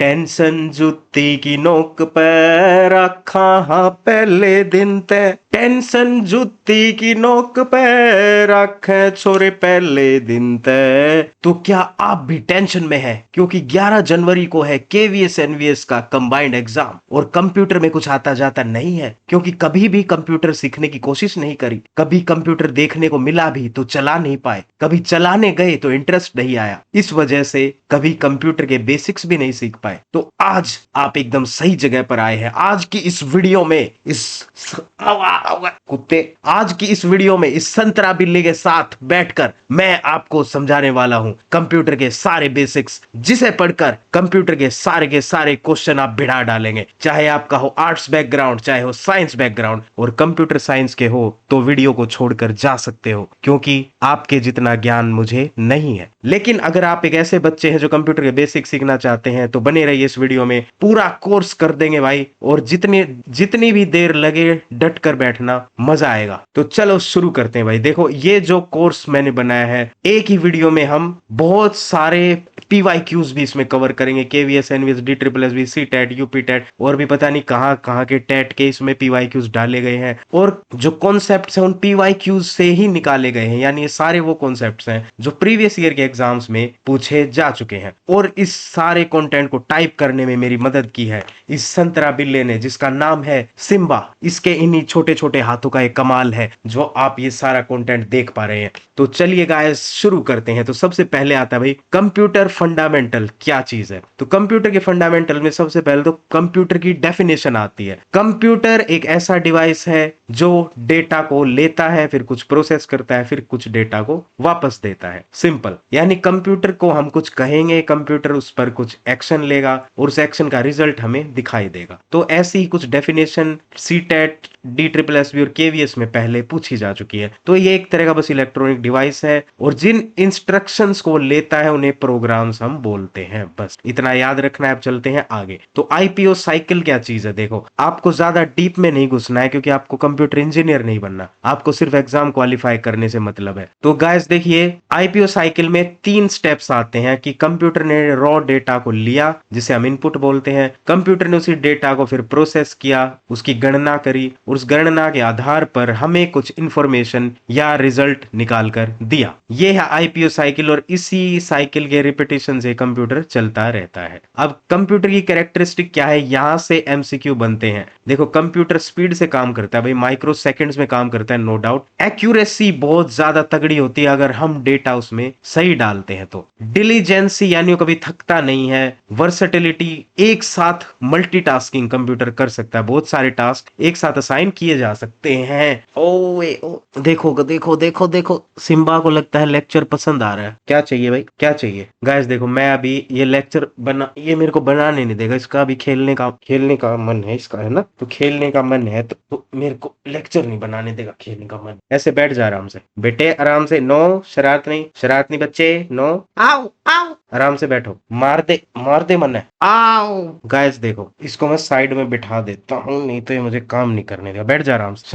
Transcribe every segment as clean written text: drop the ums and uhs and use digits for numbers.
Tension जुत्ती की नोक पे रखा हाँ पहले दिन ते। टेंशन जुत्ती की नोक पे रखे छोरे पहले दिन ते। तो क्या आप भी टेंशन में हैं क्योंकि 11 जनवरी को है केवीएस एनवीएस का कंबाइंड एग्जाम और कंप्यूटर में कुछ आता जाता नहीं है क्योंकि कभी भी कंप्यूटर सीखने की कोशिश नहीं करी, कभी कंप्यूटर देखने को मिला भी तो चला नहीं पाए, कभी चलाने गए तो इंटरेस्ट नहीं आया, इस वजह से कभी कंप्यूटर के बेसिक्स भी नहीं सीख पाए। तो आज आप एकदम सही जगह पर आए हैं। आज की इस वीडियो में आज की इस वीडियो में इस संतरा बिल्ली के साथ बैठकर मैं आपको समझाने वाला हूं कंप्यूटर के सारे बेसिक्स, जिसे पढ़कर कंप्यूटर के सारे क्वेश्चन आप भिड़ा डालेंगे। चाहे आपका हो आर्ट्स बैकग्राउंड, चाहे हो साइंस बैकग्राउंड, और कंप्यूटर साइंस के हो तो वीडियो को छोड़कर जा सकते हो क्योंकि आपके जितना ज्ञान मुझे नहीं है। लेकिन अगर आप एक ऐसे बच्चे हैं जो कंप्यूटर के बेसिक सीखना चाहते हैं तो बने रहिए इस वीडियो में, पूरा कोर्स कर देंगे भाई, और जितनी भी देर लगे डट कर बैठना, मजा आएगा। तो चलो शुरू करते हैं भाई। देखो ये जो कोर्स मैंने बनाया है, एक ही वीडियो में हम बहुत सारे PYQs भी इसमें कवर करेंगे। KVS NVS DSSB CTET UPTET और भी पता नहीं कहां के टेट के इसमें PYQs डाले गए हैं, और जो कॉन्सेप्ट्स हैं उन PYQs से ही निकाले गए हैं। यानी ये सारे वो कॉन्सेप्ट्स हैं जो प्रीवियस ईयर के एग्जाम्स में पूछे जा चुके हैं। और इस सारे कंटेंट को टाइप करने में मेरी मदद की है इस संतरा बिल्ले ने, जिसका नाम है सिम्बा। इसके इन्हीं छोटे छोटे हाथों का एक कमाल है जो आप ये सारा कंटेंट देख पा रहे हैं। तो चलिए गाइस शुरू करते हैं। तो सबसे पहले आता है भाई कंप्यूटर फंडामेंटल क्या चीज है। तो कंप्यूटर के फंडामेंटल में सबसे पहले तो कंप्यूटर की डेफिनेशन आती है। कंप्यूटर एक ऐसा डिवाइस है जो डेटा को लेता है, फिर कुछ प्रोसेस करता है, फिर कुछ डेटा को वापस देता है। सिंपल, यानी कंप्यूटर को हम कुछ कहेंगे, कंप्यूटर उस पर कुछ एक्शन लेगा और उस एक्शन का रिजल्ट हमें दिखाई देगा। तो ऐसी ही कुछ डेफिनेशन CTET DSSB और KVS में पहले पूछी जा चुकी है। तो ये एक तरह का बस इलेक्ट्रॉनिक डिवाइस है और जिन इंस्ट्रक्शंस को लेता है उन्हें प्रोग्राम्स हम बोलते हैं। बस इतना याद रखना है। अब चलते हैं आगे। तो IPO साइकिल क्या चीज है। देखो आपको ज्यादा डीप में नहीं घुसना है क्योंकि आपको कंप्यूटर इंजीनियर नहीं बनना, आपको सिर्फ एग्जाम क्वालिफाई करने से मतलब है। तो गाइस देखिए IPO साइकिल में 3 स्टेप्स आते हैं कि कंप्यूटर ने रॉ डेटा को लिया जिसे हम इनपुट बोलते हैं, कंप्यूटर ने उसी डेटा को फिर प्रोसेस किया, उसकी गणना करी, और उस गणना के आधार पर हमें कुछ इंफॉर्मेशन या रिजल्ट निकाल कर दिया। यह है IPO साइकिल और इसी साइकिल के रिपीटेशन से कंप्यूटर चलता रहता है। अब कंप्यूटर की कैरेक्टरिस्टिक क्या है, यहां से MCQ बनते हैं। देखो कंप्यूटर स्पीड से काम करता है भाई, माइक्रो सेकंड्स में काम करता है, नो डाउट। एक्यूरेसी बहुत ज्यादा तगड़ी होती है अगर हम डेटा उसमें सही डालते हैं तो। डिलीजेंसी यानी वो कभी थकता नहीं है। वर्सेटिलिटी, एक साथ मल्टीटास्किंग कंप्यूटर कर सकता है, बहुत सारे टास्क एक साथ असाइन किए जा सकते हैं। देखो सिम्बा को लगता है लेक्चर पसंद आ रहा है। क्या चाहिए भाई, क्या चाहिए गाइस। देखो मैं अभी ये लेक्चर ये मेरे को बनाने नहीं देगा, इसका अभी खेलने का मन है इसका, है ना। तो खेलने का मन है तो मेरे को लेक्चर नहीं बनाने देगा, खेलने का मन। ऐसे बैठ जा आराम से बेटे, आराम से। नो शरारत नहीं बच्चे, नो। आओ आराम से बैठो। मार दे मन है। आओ गाइस देखो इसको मैं साइड में बिठा देता हूँ, नहीं तो ये मुझे काम नहीं करने देगा। बैठ जा आराम से,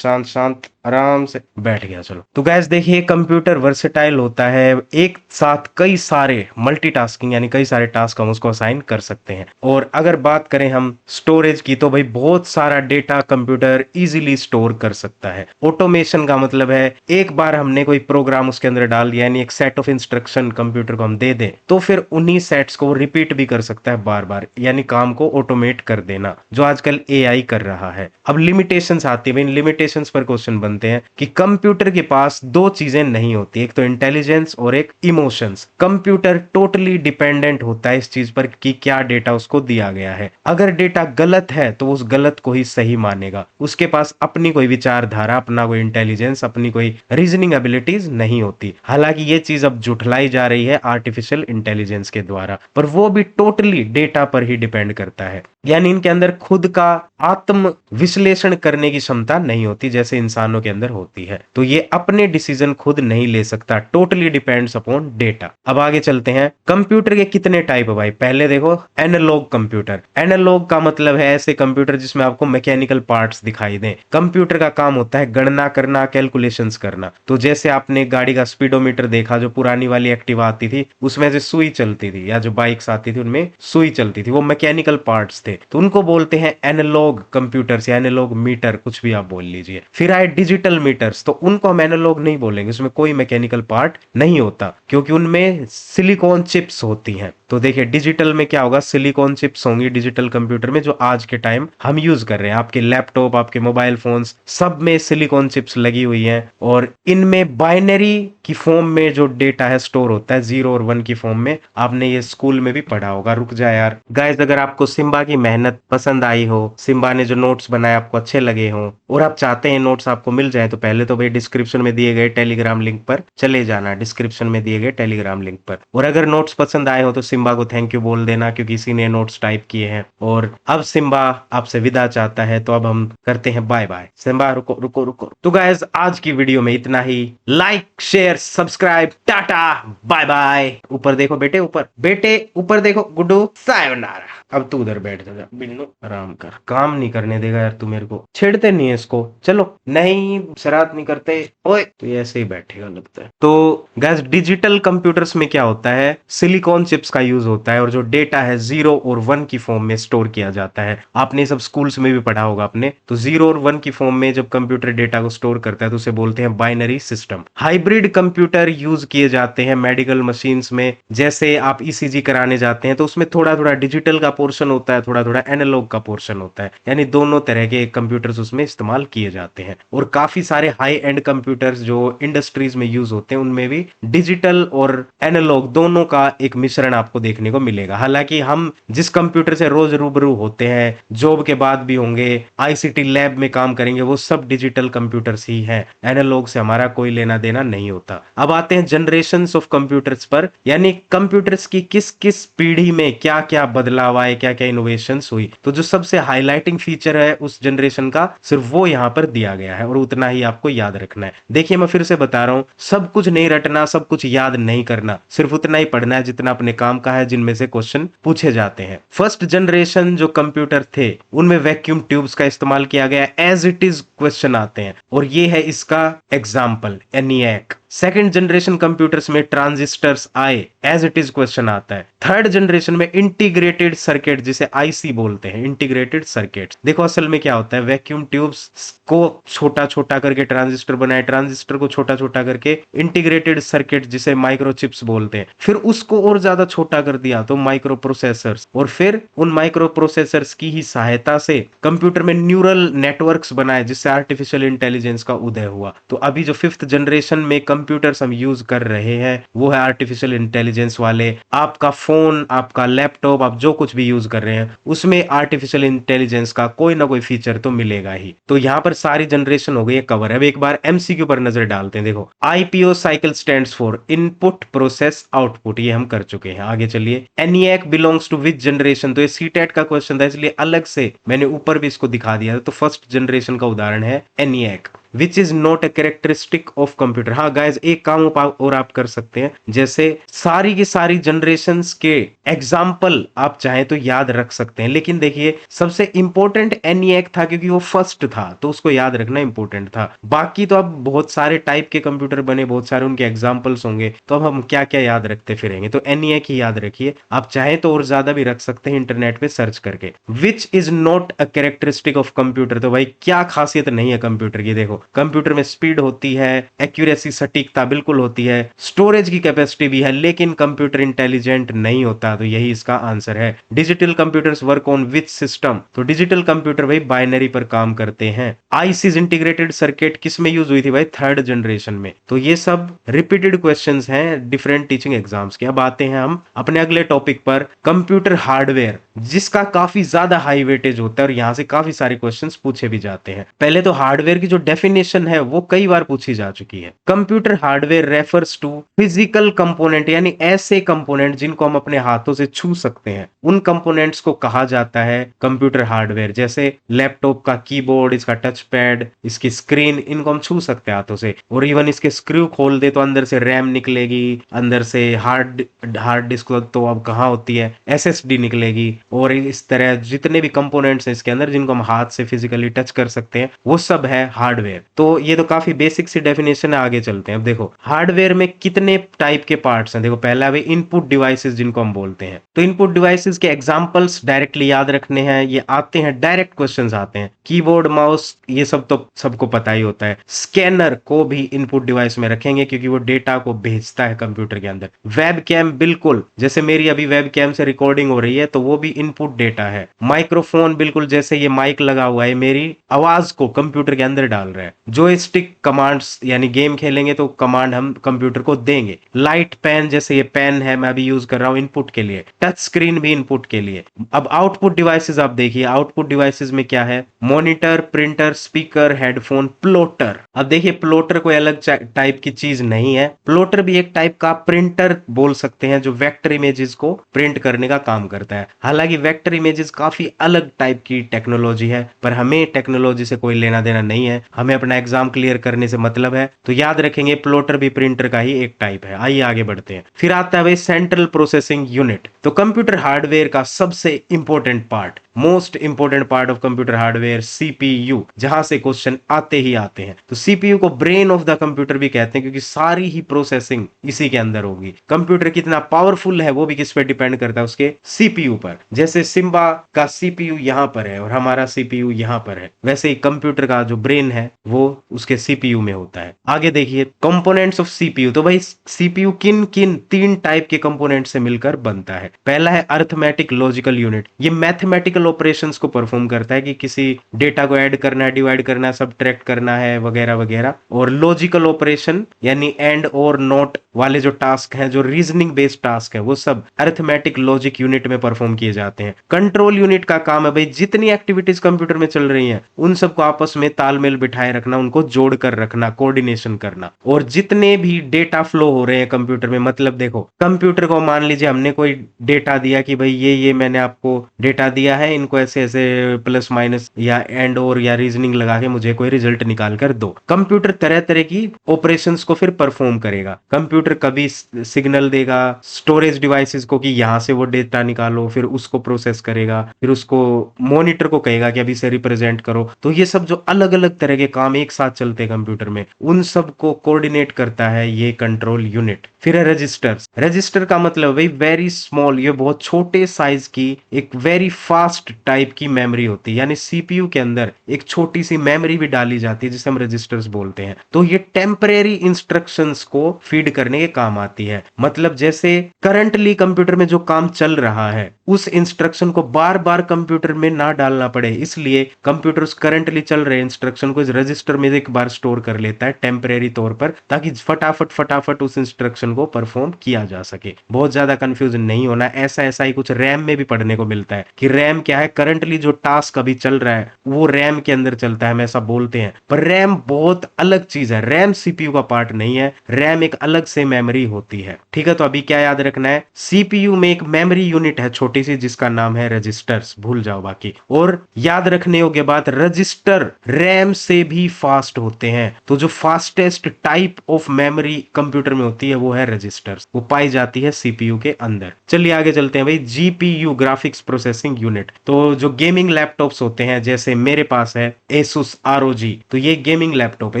शांत आराम से बैठ गया। चलो तो गाइस देखिए कंप्यूटर वर्सेटाइल होता है, एक साथ कई सारे मल्टीटास्किंग यानी कई सारे टास्क हम उसको असाइन कर सकते हैं। और अगर बात करें हम स्टोरेज की तो भाई बहुत सारा डेटा कंप्यूटर इजीली स्टोर कर सकता है। ऑटोमेशन का मतलब है एक बार हमने कोई प्रोग्राम उसके अंदर डाल दिया, यानी एक सेट ऑफ इंस्ट्रक्शन कंप्यूटर को हम दे दें तो फिर उन्हीं सेट्स को रिपीट भी कर सकता है बार बार, यानी काम को ऑटोमेट कर देना, जो आजकल AI कर रहा है। अब लिमिटेशंस आती है, इन लिमिटेशंस पर क्वेश्चन बनते हैं कि कंप्यूटर के पास 2 चीजें नहीं होती, एक तो इंटेलिजेंस और एक इमोशंस। कंप्यूटर टोटली डिपेंडेंट होता है इस चीज पर कि क्या डेटा उसको दिया गया है। अगर डेटा गलत है तो उस गलत को ही सही मानेगा, उसके पास अपनी कोई विचारधारा, अपना कोई इंटेलिजेंस, अपनी कोई रीजनिंग एबिलिटीज नहीं होती। हालांकि ये चीज अब जुटलाई जा रही है आर्टिफिशियल इंटेलिजेंस के द्वारा, पर वो भी टोटली डेटा पर ही डिपेंड करता है। यानी इनके अंदर खुद का आत्म विश्लेषण करने की क्षमता नहीं होती जैसे इंसानों मशीनों के अंदर होती है, तो ये अपने डिसीजन खुद नहीं ले सकता, टोटली डिपेंड्स अपॉन डेटा। अब आगे चलते हैं, कंप्यूटर के कितने टाइप है भाई। पहले देखो एनालॉग कंप्यूटर। एनालॉग का मतलब है ऐसे कंप्यूटर जिसमें आपको मैकेनिकल पार्ट्स दिखाई दें। कंप्यूटर का काम होता है गणना करना, कैलकुलेशंस करना। तो जैसे आपने गाड़ी का स्पीडोमीटर देखा, जो पुरानी वाली एक्टिवा आती थी उसमें से सुई चलती थी, या जो बाइक्स आती थी उनमें सुई चलती थी, वो मैकेनिकल पार्ट्स थे, तो उनको बोलते हैं एनालॉग कंप्यूटर्स या एनालॉग मीटर, कुछ भी आप बोल लीजिए। फिर आए डिजिटल मीटर्स, तो उनको हम एनालॉग नहीं बोलेंगे, उसमें कोई मैकेनिकल पार्ट नहीं होता क्योंकि उनमें सिलिकॉन चिप्स होती हैं। तो देखिए डिजिटल में क्या होगा, सिलिकॉन चिप्स होंगी डिजिटल कंप्यूटर में, जो आज के टाइम हम यूज कर रहे हैं। आपके लैपटॉप, आपके मोबाइल फोन्स, सब में सिलिकॉन चिप्स लगी हुई हैं, और इनमें बाइनरी की फॉर्म में जो डेटा है स्टोर होता है, 0 और 1 की फॉर्म में। आपने ये स्कूल में भी पढ़ा होगा। रुक जाए यार गाइस, अगर आपको सिम्बा की मेहनत पसंद आई हो, सिम्बा ने जो नोट्स बनाए आपको अच्छे लगे हो, और आप चाहते हैं नोट्स आपको मिल जाए, तो पहले तो भाई डिस्क्रिप्शन में दिए गए टेलीग्राम लिंक पर चले जाना, डिस्क्रिप्शन में दिए गए टेलीग्राम लिंक पर। और अगर नोट्स पसंद आए हो तो सिम्बा को थैंक यू बोल देना, क्योंकि इसी ने नोट्स टाइप किए हैं। और अब सिम्बा आपसे विदा चाहता है, तो अब हम करते हैं बाय बाय। सिम्बा रुको रुको रुको। तो गाइस आज की वीडियो में इतना ही। Like, share, subscribe, tata, bye bye. ऊपर देखो बेटे, ऊपर बेटे, ऊपर देखो गुड्डू, सायोनारा। अब तू उधर बैठ जा, बिन्नू आराम कर, काम नहीं करने देगा यार तू मेरे को, छेड़ते नहीं है इसको। चलो नहीं, शरारत नहीं करते ओए, तो ये ऐसे ही बैठेगा लगता है। तो गाइस डिजिटल कंप्यूटर्स में क्या होता है, सिलिकॉन चिप्स का यूज होता है, और जो डेटा है 0 और 1 की फॉर्म में स्टोर किया जाता है। आपने सब स्कूल्स में भी पढ़ा होगा आपने। तो 0 और 1 की फॉर्म में जब कंप्यूटर डेटा को स्टोर करता है तो उसे बोलते हैं binary system. Hybrid computer use किए जाते हैं मेडिकल मशीन्स में। जैसे आप ईसीजी कराने जाते हैं तो उसमें थोड़ा थोड़ा डिजिटल का पोर्शन होता है, थोड़ा थोड़ा एनालॉग का पोर्शन होता है, यानी दोनों तरह के कंप्यूटर्स उसमें इस्तेमाल किए जाते हैं। और काफी सारे हाई एंड कंप्यूटर्स जो इंडस्ट्रीज में यूज होते हैं उनमें भी डिजिटल और एनालॉग दोनों का एक मिश्रण आपको देखने को मिलेगा। हालांकि हम जिस कंप्यूटर से रोज रूबरू होते हैं, जॉब के बाद भी होंगे, आईसीटी लैब में काम करेंगे, वो सब डिजिटल कंप्यूटर्स ही हैं। एनालॉग से हमारा कोई लेना देना नहीं होता। अब आते हैं जनरेशंस ऑफ कंप्यूटर्स पर, यानी कंप्यूटर्स की किस किस पीढ़ी में क्या क्या बदलाव आए, क्या क्या इनोवेशंस हुई। तो जो सबसे हाईलाइटिंग फीचर है उस जनरेशन का, सिर्फ वो यहां पर दिया गया है, और उतना ही आपको याद रखना है। देखिए मैं फिर से बता रहा हूं, सब कुछ नहीं रटना, सब कुछ याद नहीं करना, सिर्फ उतना ही पढ़ना है जितना अपने काम का है, जिनमें से क्वेश्चन पूछे जाते हैं। फर्स्ट जनरेशन जो कंप्यूटर थे उनमें वैक्यूम ट्यूब्स का इस्तेमाल किया गया, एज इट इज क्वेश्चन आते हैं, और ये है इसका example ENIAC। Second generation computers में ट्रांजिस्टर्स आए, एज इट इज क्वेश्चन आता है। थर्ड जनरेशन में इंटीग्रेटेड सर्किट, जिसे आईसी बोलते हैं, इंटीग्रेटेड सर्किट। देखो असल में क्या होता है, वैक्यूम ट्यूब्स को छोटा छोटा करके ट्रांजिस्टर बनाए, ट्रांजिस्टर को छोटा छोटा करके इंटीग्रेटेड सर्किट, जिसे माइक्रोचिप्स बोलते हैं, फिर उसको और ज्यादा छोटा कर दिया तो माइक्रो प्रोसेसर्स, और फिर उन माइक्रो प्रोसेसर्स की ही सहायता से कंप्यूटर में न्यूरल नेटवर्क्स बनाए, जिससे आर्टिफिशियल इंटेलिजेंस का उदय हुआ। तो अभी जो फिफ्थ जनरेशन में कंप्यूटर्स हम यूज कर रहे हैं वो है आर्टिफिशियल इंटेलिजेंस वाले। आपका फोन, आपका लैपटॉप, आप जो कुछ भी यूज कर रहे हैं उसमें आर्टिफिशियल इंटेलिजेंस का कोई ना कोई फीचर तो मिलेगा ही। तो यहां पर सारी जनरेशन हो गई है कवर। अब एक बार एमसीक्यू पर नजर डालते हैं। देखो IPO cycle stands for input process output, ये हम कर चुके हैं। आगे चलिए, ENIAC belongs to which generation, तो ये सीटेट का क्वेश्चन था इसलिए अलग से मैंने ऊपर भी इसको दिखा दिया। तो फर्स्ट जनरेशन का उदाहरण है ENIAC। Which is not a characteristic of computer. हाँ गाइज, एक काम और आप कर सकते हैं, जैसे सारी की सारी जनरेशंस के एग्जाम्पल आप चाहें तो याद रख सकते हैं, लेकिन देखिए सबसे इंपॉर्टेंट ENIAC था क्योंकि वो फर्स्ट था, तो उसको याद रखना इंपॉर्टेंट था। बाकी तो अब बहुत सारे टाइप के कंप्यूटर बने, बहुत सारे उनके एग्जाम्पल्स होंगे, तो अब हम क्या क्या याद रखते फिरेंगे। तो ENIAC ही याद रखिए, आप चाहें तो और ज्यादा भी रख सकते हैं इंटरनेट पे सर्च करके। Which is not a characteristic of computer, तो भाई क्या खासियत नहीं है कंप्यूटर की। देखो कंप्यूटर में स्पीड होती है, एक्यूरेसी सटीकता बिल्कुल होती है, स्टोरेज की कैपेसिटी भी है, लेकिन कंप्यूटर इंटेलिजेंट नहीं होता। तो यही इसका आंसर है। Digital computers work on which system, तो डिजिटल कंप्यूटर भाई बाइनरी पर काम करते हैं। आईसीज इंटीग्रेटेड सर्किट किस में यूज हुई थी भाई, थर्ड जनरेशन में। तो ये सब रिपीटेड क्वेश्चंस हैं डिफरेंट टीचिंग एग्जाम्स के। अब आते हैं हम अपने अगले टॉपिक पर, कंप्यूटर हार्डवेयर, जिसका काफी ज्यादा हाई वेटेज होता है और यहां से काफी सारे क्वेश्चंस पूछे भी जाते हैं। पहले तो हार्डवेयर की जो डेफिनेशन डेफिनेशन है वो कई बार पूछी जा चुकी है। Computer hardware refers to physical component, यानी ऐसे कंपोनेंट जिनको हम अपने हाथों से छू सकते हैं, उन कंपोनेंट्स को कहा जाता है कंप्यूटर हार्डवेयर। जैसे लैपटॉप का कीबोर्ड, इसका टच पैड, इसकी स्क्रीन, इनको हम छू सकते हैं हाथों से। और इवन इसके स्क्रू खोल दे तो अंदर से रैम निकलेगी, अंदर से हार्ड डिस्क तो अब कहाँ होती है, एसएसडी निकलेगी। और इस तरह जितने भी कंपोनेंट्स हैं इसके अंदर जिनको हम हाथ से फिजिकली टच कर सकते हैं, वो सब है हार्डवेयर। तो ये तो काफी बेसिक सी डेफिनेशन है, आगे चलते हैं। अब देखो हार्डवेयर में कितने टाइप के पार्ट्स हैं। देखो पहला है इनपुट डिवाइसेस जिनको हम बोलते हैं। तो इनपुट डिवाइसेस के एग्जांपल्स डायरेक्टली याद रखने हैं, ये आते हैं डायरेक्ट क्वेश्चंस आते हैं। कीबोर्ड, माउस, ये सब तो सबको पता ही होता है। स्कैनर को भी इनपुट डिवाइस में रखेंगे क्योंकि वो डेटा को भेजता है कंप्यूटर के अंदर। वेब कैम, बिल्कुल जैसे मेरी अभी वेब कैम से रिकॉर्डिंग हो रही है तो वो भी इनपुट डेटा है। माइक्रोफोन, बिल्कुल जैसे ये माइक लगा हुआ है, मेरी आवाज को कंप्यूटर के अंदर डाल रहा है। जॉयस्टिक कमांड्स, यानी गेम खेलेंगे तो कमांड हम कंप्यूटर को देंगे। लाइट पेन, जैसे ये पेन है मैं अभी यूज कर रहा हूं इनपुट के लिए। टच स्क्रीन भी इनपुट के लिए। अब आउटपुट डिवाइसेस आप देखिए, आउटपुट डिवाइसेस में क्या है, monitor, printer, speaker, headphone, plotter. अब देखिए प्लॉटर कोई अलग टाइप की चीज नहीं है, प्लॉटर भी एक टाइप का प्रिंटर बोल सकते हैं जो वेक्टर इमेजेस को प्रिंट करने का काम करता है। हालांकि वेक्टर इमेजेस काफी अलग टाइप की टेक्नोलॉजी है, पर हमें टेक्नोलॉजी से कोई लेना देना नहीं है, हमें अपना एग्जाम क्लियर करने से मतलब है। तो याद रखेंगे प्लॉटर भी प्रिंटर का ही एक टाइप है। आइए आगे बढ़ते हैं। फिर आता है भाई सेंट्रल प्रोसेसिंग यूनिट। तो कंप्यूटर हार्डवेयर का सबसे important part, most important part of computer hardware, CPU, जहां से क्वेश्चन आते ही आते हैं। तो सीपीयू को ब्रेन ऑफ द कंप्यूटर भी कहते हैं क्योंकि सारी ही प्रोसेसिंग इसी के अंदर होगी। कंप्यूटर कितना पावरफुल है वो भी किस पे डिपेंड करता है, उसके सीपीयू पर। जैसे सिम्बा का सीपीयू यहां पर है और हमारा सीपीयू यहां पर है, वैसे ही कंप्यूटर का जो ब्रेन है वो उसके सीपीयू में होता है। आगे देखिए कंपोनेंट्स ऑफ सीपीयू। तो भाई सीपीयू किन किन 3 टाइप के कंपोनेंट से मिलकर बनता है। पहला है अरिथमेटिक लॉजिकल यूनिट, ये मैथमेटिकल ऑपरेशंस को परफॉर्म करता है कि किसी डेटा को ऐड करना है, डिवाइड करना है, सब्ट्रैक्ट करना है, वगैरह वगैरह। और लॉजिकल ऑपरेशन यानी एंड और नॉट वाले जो टास्क हैं, जो रीजनिंग बेस्ड टास्क है, वो सब अरिथमेटिक लॉजिक यूनिट में परफॉर्म किए जाते हैं। कंट्रोल यूनिट का काम है भाई जितनी एक्टिविटीज कंप्यूटर में चल रही हैं उन सबको आपस में तालमेल बिठाए रखना, उनको जोड़ कर रखना, कोऑर्डिनेशन करना। और जितने भी डेटा फ्लो हो रहे हैं कंप्यूटर में, मतलब देखो कंप्यूटर को मान लीजिए हमने कोई डेटा दिया कि भाई ये मैंने आपको डेटा दिया है, इनको ऐसे ऐसे प्लस माइनस या एंड और या रीजनिंग लगा के मुझे कोई रिजल्ट निकाल कर दो। कंप्यूटर तरह तरह की ऑपरेशंस को फिर परफॉर्म करेगा। कंप्यूटर कभी सिग्नल देगा स्टोरेज डिवाइसेस को कि यहां से वो डेटा निकालो, फिर उसको प्रोसेस करेगा, फिर उसको मॉनिटर को कहेगा कि अभी से रिप्रेजेंट करो। तो ये सब जो अलग अलग तरह के काम एक साथ चलते हैं कंप्यूटर में, उन सब को कोऑर्डिनेट करता है ये कंट्रोल यूनिट। फिर है रजिस्टर्स। रजिस्टर का मतलब भाई वेरी स्मॉल, ये बहुत छोटे साइज की एक वेरी फास्ट टाइप की मेमोरी होती है, यानी सीपीयू के अंदर एक छोटी सी मेमोरी भी डाली जाती है जिसे हम रजिस्टर्स बोलते हैं। तो ये टेम्परेरी इंस्ट्रक्शंस को फीड करने के काम आती है। मतलब जैसे करंटली कंप्यूटर में जो काम चल रहा है उस इंस्ट्रक्शन को बार बार कंप्यूटर में ना डालना पड़े, इसलिए कंप्यूटर उस करंटली चल रहे इंस्ट्रक्शन को इस रजिस्टर में एक बार स्टोर कर लेता है टेम्परेरी तौर पर, ताकि फटाफट उस इंस्ट्रक्शन को परफॉर्म किया जा सके। बहुत ज्यादा कंफ्यूजन नहीं होना। ऐसा ही कुछ रैम में भी पढ़ने को मिलता है कि रैम क्या है, करंटली जो टास्क अभी चल रहा है वो रैम के अंदर चलता है, हम ऐसा बोलते हैं। पर रैम बहुत अलग चीज है, रैम सीपीयू का पार्ट नहीं है, रैम एक अलग से मेमोरी होती है। ठीक है, तो अभी क्या याद रखना है, सीपीयू में एक मेमोरी यूनिट है छोटी सी जिसका नाम है रजिस्टर्स, भूल जाओ बाकी। और याद रखने योग्य बात, रजिस्टर रैम से भी फास्ट होते हैं। तो जो fastest type of memory computer में होती है वो है रजिस्टर्स, वो पाई जाती है सीपीयू के अंदर। चलिए आगे चलते हैं भाई, जीपीयू ग्राफिक्स प्रोसेसिंग यूनिट। तो जो गेमिंग लैपटॉप्स होते हैं, जैसे मेरे पास है Asus ROG, तो ये गेमिंग लैपटॉप है,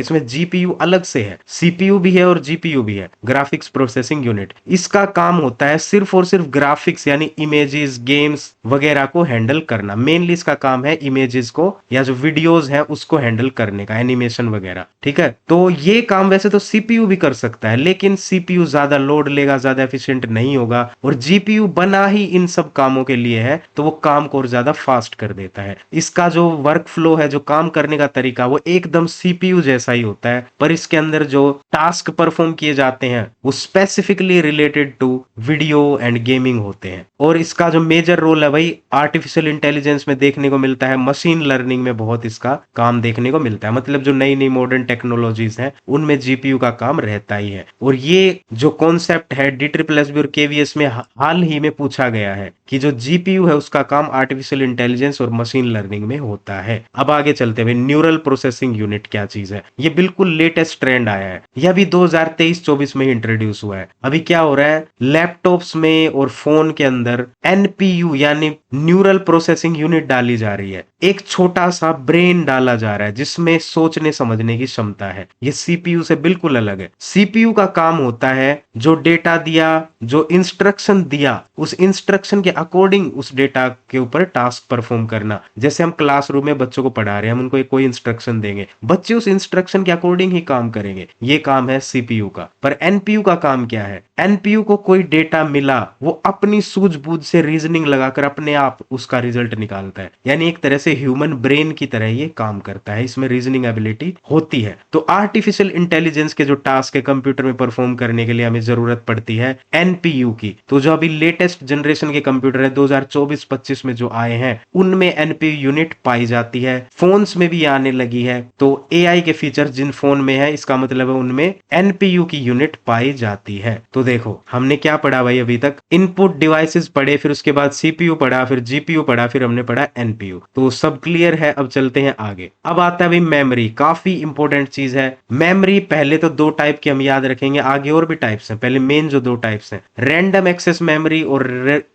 इसमें जीपीयू अलग से है, सीपीयू भी है और जीपीयू भी है, ग्राफिक्स प्रोसेसिंग यूनिट। इसका काम होता है सिर्फ और सिर्फ ग्राफिक्स यानी इमेजेस, गेम्स वगैरह को हैंडल करना। मेनली इसका काम है इमेजेस को या जो वीडियोस हैं उसको हैंडल करने का, एनिमेशन वगैरह। ठीक है, तो ये काम वैसे तो सीपीयू भी कर सकता है, लेकिन सीपीयू ज्यादा लोड लेगा, ज्यादा एफिशिएंट नहीं होगा, और जीपीयू बना ही इन सब कामों के लिए है, तो वो काम को और ज्यादा फास्ट कर देता है। इसका जो वर्क फ्लो है, जो काम करने का तरीका, वो एकदम सीपीयू जैसा ही होता है, पर इसके अंदर जो टास्क परफॉर्म किए जाते हैं वो specifically related to video and gaming होते हैं। और इसका जो मेजर रोल है भाई आर्टिफिशियल इंटेलिजेंस में देखने को मिलता है, मशीन लर्निंग में बहुत इसका काम देखने को मिलता है। मतलब जो नई नई मॉडर्न टेक्नोलॉजीज हैं उनमें जीपीयू का काम रहता ही है। और ये जो कॉन्सेप्ट है DSSS और केवीएस में हाल ही में पूछा गया है कि जो जीपीयू है उसका काम आर्टिफिशियल इंटेलिजेंस और मशीन लर्निंग में होता है। अब आगे चलते हुए न्यूरल प्रोसेसिंग यूनिट क्या चीज है, ये बिल्कुल लेटेस्ट ट्रेंड आया है, यह भी 2023-24 में ही इंट्रोड्यूस हुआ है। अभी क्या हो रहा है, लैपटॉप्स में और फोन के अंदर एनपीयू यानी न्यूरल प्रोसेसिंग यूनिट डाली जा रही है। एक छोटा सा ब्रेन डाला जा रहा है जिसमें सोचने समझने की क्षमता है। ये सीपीयू से बिल्कुल अलग है। सीपीयू का काम होता है जो डेटा दिया, जो इंस्ट्रक्शन दिया, उस इंस्ट्रक्शन के अकॉर्डिंग उस डेटा के ऊपर टास्क परफॉर्म करना। जैसे हम क्लासरूम में बच्चों को पढ़ा रहे हैं, हम उनको कोई इंस्ट्रक्शन देंगे, बच्चे उस इंस्ट्रक्शन के अकॉर्डिंग ही काम करेंगे। ये काम है सीपीयू का। पर एनपीयू का काम क्या है, एनपीयू को कोई डेटा मिला, वो अपनी सूझबूझ से रीजनिंग लगाकर अपने आप उसका रिजल्ट निकालता है। यानी एक तरह से ह्यूमन ब्रेन की तरह ये काम करता है, इसमें रीजनिंग एबिलिटी होती है। तो आर्टिफिशियल इंटेलिजेंस के जो टास्क है कंप्यूटर में परफॉर्म करने के लिए हमें जरूरत पड़ती है एनपीयू की। तो जो अभी लेटेस्ट जनरेशन के कंप्यूटर है 2024-25 में जो आए हैं उनमें एनपीयू यूनिट पाई जाती है। फोन्स में भी आने लगी है। तो एआई के फीचर जिन फोन में है इसका मतलब है उनमें एनपीयू की यूनिट पाई जाती है। तो देखो हमने क्या पढ़ा भाई, अभी तक इनपुट डिवाइसेस पढ़े, फिर उसके बाद सीपीयू पढ़ा, फिर जीपीयू पढ़ा, फिर हमने पढ़ा एनपीयू। तो सब क्लियर है। अब चलते हैं आगे। अब आता है भाई मेमोरी, काफी इंपॉर्टेंट चीज है मेमोरी। पहले तो दो टाइप की हम याद रखेंगे, आगे और भी टाइप्स हैं। पहले मेन जो दो टाइप्स हैं, रैंडम एक्सेस मेमोरी और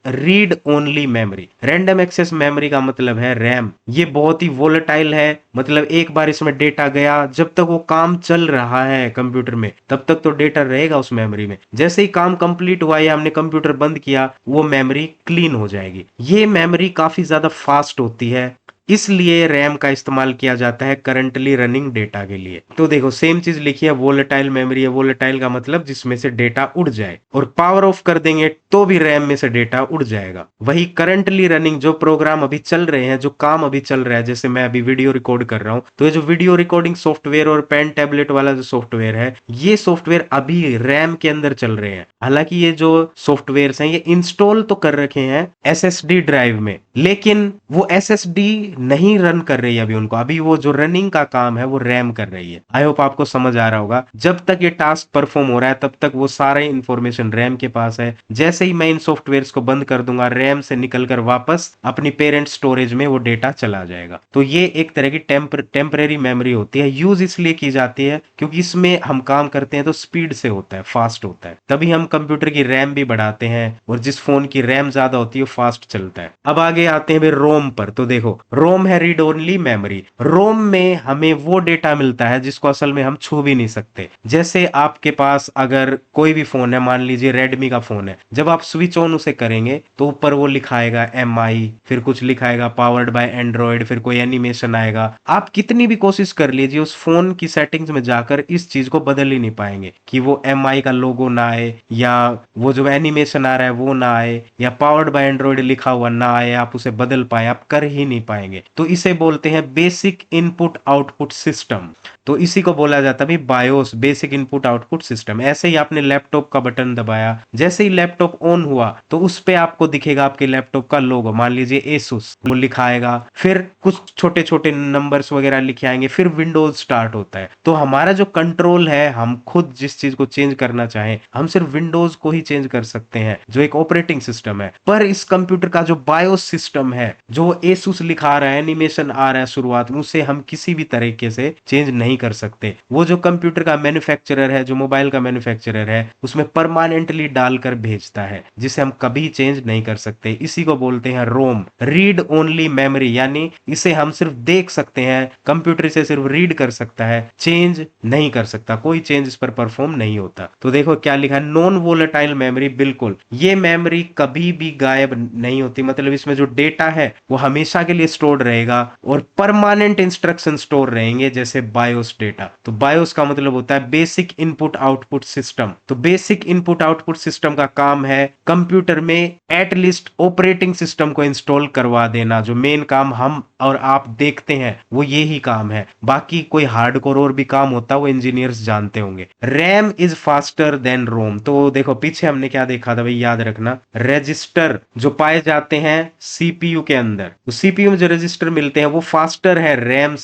read only memory. Random access memory का मतलब है रैम। ये बहुत ही वोलेटाइल है, मतलब एक बार इसमें डेटा गया, जब तक वो काम चल रहा है कंप्यूटर में तब तक तो डेटा रहेगा उस मेमोरी में। जैसे ही काम कंप्लीट हुआ या हमने कंप्यूटर बंद किया वो मेमोरी क्लीन हो जाएगी। ये मेमोरी काफी ज्यादा फास्ट होती है, इसलिए रैम का इस्तेमाल किया जाता है करंटली रनिंग डेटा के लिए। तो देखो सेम चीज लिखी है, वोलेटाइल मेमोरी है। वोलेटाइल का मतलब जिसमें से डेटा उड़ जाए, और पावर ऑफ कर देंगे तो भी रैम में से डेटा उड़ जाएगा। वही करंटली रनिंग, जो प्रोग्राम अभी चल रहे हैं, जो काम अभी चल रहा है, जैसे मैं अभी वीडियो रिकॉर्ड कर रहा हूं, तो ये जो वीडियो रिकॉर्डिंग सॉफ्टवेयर और पेन टैबलेट वाला जो सॉफ्टवेयर है, ये सॉफ्टवेयर अभी रैम के अंदर चल रहे हैं। हालांकि ये जो सॉफ्टवेयर हैं ये इंस्टॉल तो कर रखे हैं एसएसडी ड्राइव में, लेकिन वो एसएसडी नहीं रन कर रही है अभी उनको। अभी वो जो रनिंग का काम है वो रैम कर रही है। आई होप आपको समझ आ रहा होगा। जब तक ये टास्क परफॉर्म हो रहा है तब तक वो सारा इंफॉर्मेशन रैम के पास है। जैसे ही मैं इन सॉफ्टवेयर्स को बंद कर दूंगा, रैम से निकलकर वापस अपनी पेरेंट स्टोरेज में वो डेटा चला जाएगा। तो ये एक तरह की टेम्परेरी मेमोरी होती है। यूज इसलिए की जाती है क्योंकि इसमें हम काम करते हैं तो स्पीड से होता है, फास्ट होता है। तभी हम कंप्यूटर की रैम भी बढ़ाते हैं, और जिस फोन की रैम ज्यादा होती है वो फास्ट चलता है। अब आगे आते हैं रोम पर। तो देखो रोम है रीड ओनली मेमोरी। रोम में हमें वो डेटा मिलता है जिसको असल में हम छू भी नहीं सकते। जैसे आपके पास अगर कोई भी फोन है, मान लीजिए रेडमी का फोन है, जब आप स्विच ऑन उसे करेंगे तो ऊपर वो लिखाएगा MI, फिर कुछ लिखाएगा पावर्ड बाय एंड्रॉइड, फिर कोई एनिमेशन आएगा। आप कितनी भी कोशिश कर लीजिए उस फोन की सेटिंग्स में जाकर इस चीज को बदल ही नहीं पाएंगे कि वो MI का लोगो ना आए, या वो जो एनिमेशन आ रहा है वो ना आए, या पावर्ड बाय एंड्रॉइड लिखा हुआ ना आए, आप उसे बदल पाए, आप कर ही नहीं पाएंगे। तो इसे बोलते हैं बेसिक इनपुट आउटपुट सिस्टम। तो इसी को बोला जाता है BIOS, basic input output system. ऐसे ही आपने लैपटॉप का बटन दबाया, जैसे ही लैपटॉप ऑन हुआ तो उस पे आपको दिखेगा आपके लैपटॉप का लोगो, मान लीजिए एसुस, वो लिखाएगा, फिर कुछ छोटे छोटे नंबर्स वगैरह लिखे आएंगे, फिर विंडोज स्टार्ट होता है। तो हमारा जो कंट्रोल है, हम खुद जिस चीज को चेंज करना चाहें हम सिर्फ विंडोज को ही चेंज कर सकते हैं, जो एक ऑपरेटिंग सिस्टम है। पर इस कंप्यूटर का जो बायोस सिस्टम है, जो एसुस लिखा रहा है, एनिमेशन आ रहा है शुरुआत में, उसे हम किसी भी तरीके से चेंज नहीं कर सकते। वो जो कंप्यूटर का मैन्युफैक्चरर है, जो मोबाइल का मैन्युफैक्चरर है, उसमें परमानेंटली डालकर भेजता है, जिसे हम कभी चेंज नहीं कर सकते। इसी को बोलते हैं रोम, रीड ओनली मेमोरी। यानी इसे हम सिर्फ देख सकते हैं, कंप्यूटर से सिर्फ रीड कर सकता है, चेंज नहीं कर सकता, कोई चेंज इस पर परफॉर्म नहीं होता। तो देखो क्या लिखा है, नॉन वोलेटाइल मेमोरी। बिल्कुल, ये मेमोरी कभी भी गायब नहीं होती, मतलब इसमें जो डेटा है वो हमेशा के लिए स्टोर्ड रहेगा, और परमानेंट इंस्ट्रक्शन स्टोर रहेंगे, जैसे बायोस डेटा। तो बायोस का मतलब होता है बेसिक इनपुट आउटपुट सिस्टम। तो बेसिक इनपुट आउटपुट सिस्टम का काम है कंप्यूटर में एटलीस्ट ऑपरेटिंग सिस्टम को इंस्टॉल करवा देना, जो मेन काम हम और आप देखते हैं वो ये ही काम है। बाकी कोई हार्डकोर और भी काम होता है वो इंजीनियर्स जानते होंगे। रैम इज फास्टर देन रोम। तो देखो पीछे हमने क्या देखा था भाई, याद रखना, रजिस्टर जो पाए जाते हैं सीपीयू के अंदर, तो सीपीयू में जो रजिस्टर मिलते हैं वो फास्टर है रैम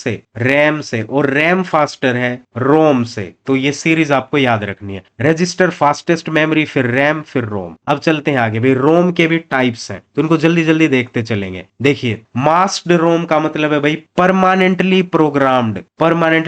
से और रैम फास्टर है रोम से। तो ये सीरीज आपको याद रखनी है, रजिस्टर फास्टेस्ट मेमोरी, फिर रैम, फिर रोम। अब चलते हैं आगे भाई, रोम के भी टाइप्स हैं तो उनको जल्दी जल्दी देखते चलेंगे। देखिए मास्क्ड रोम का मतलब है भाई परमानेंटली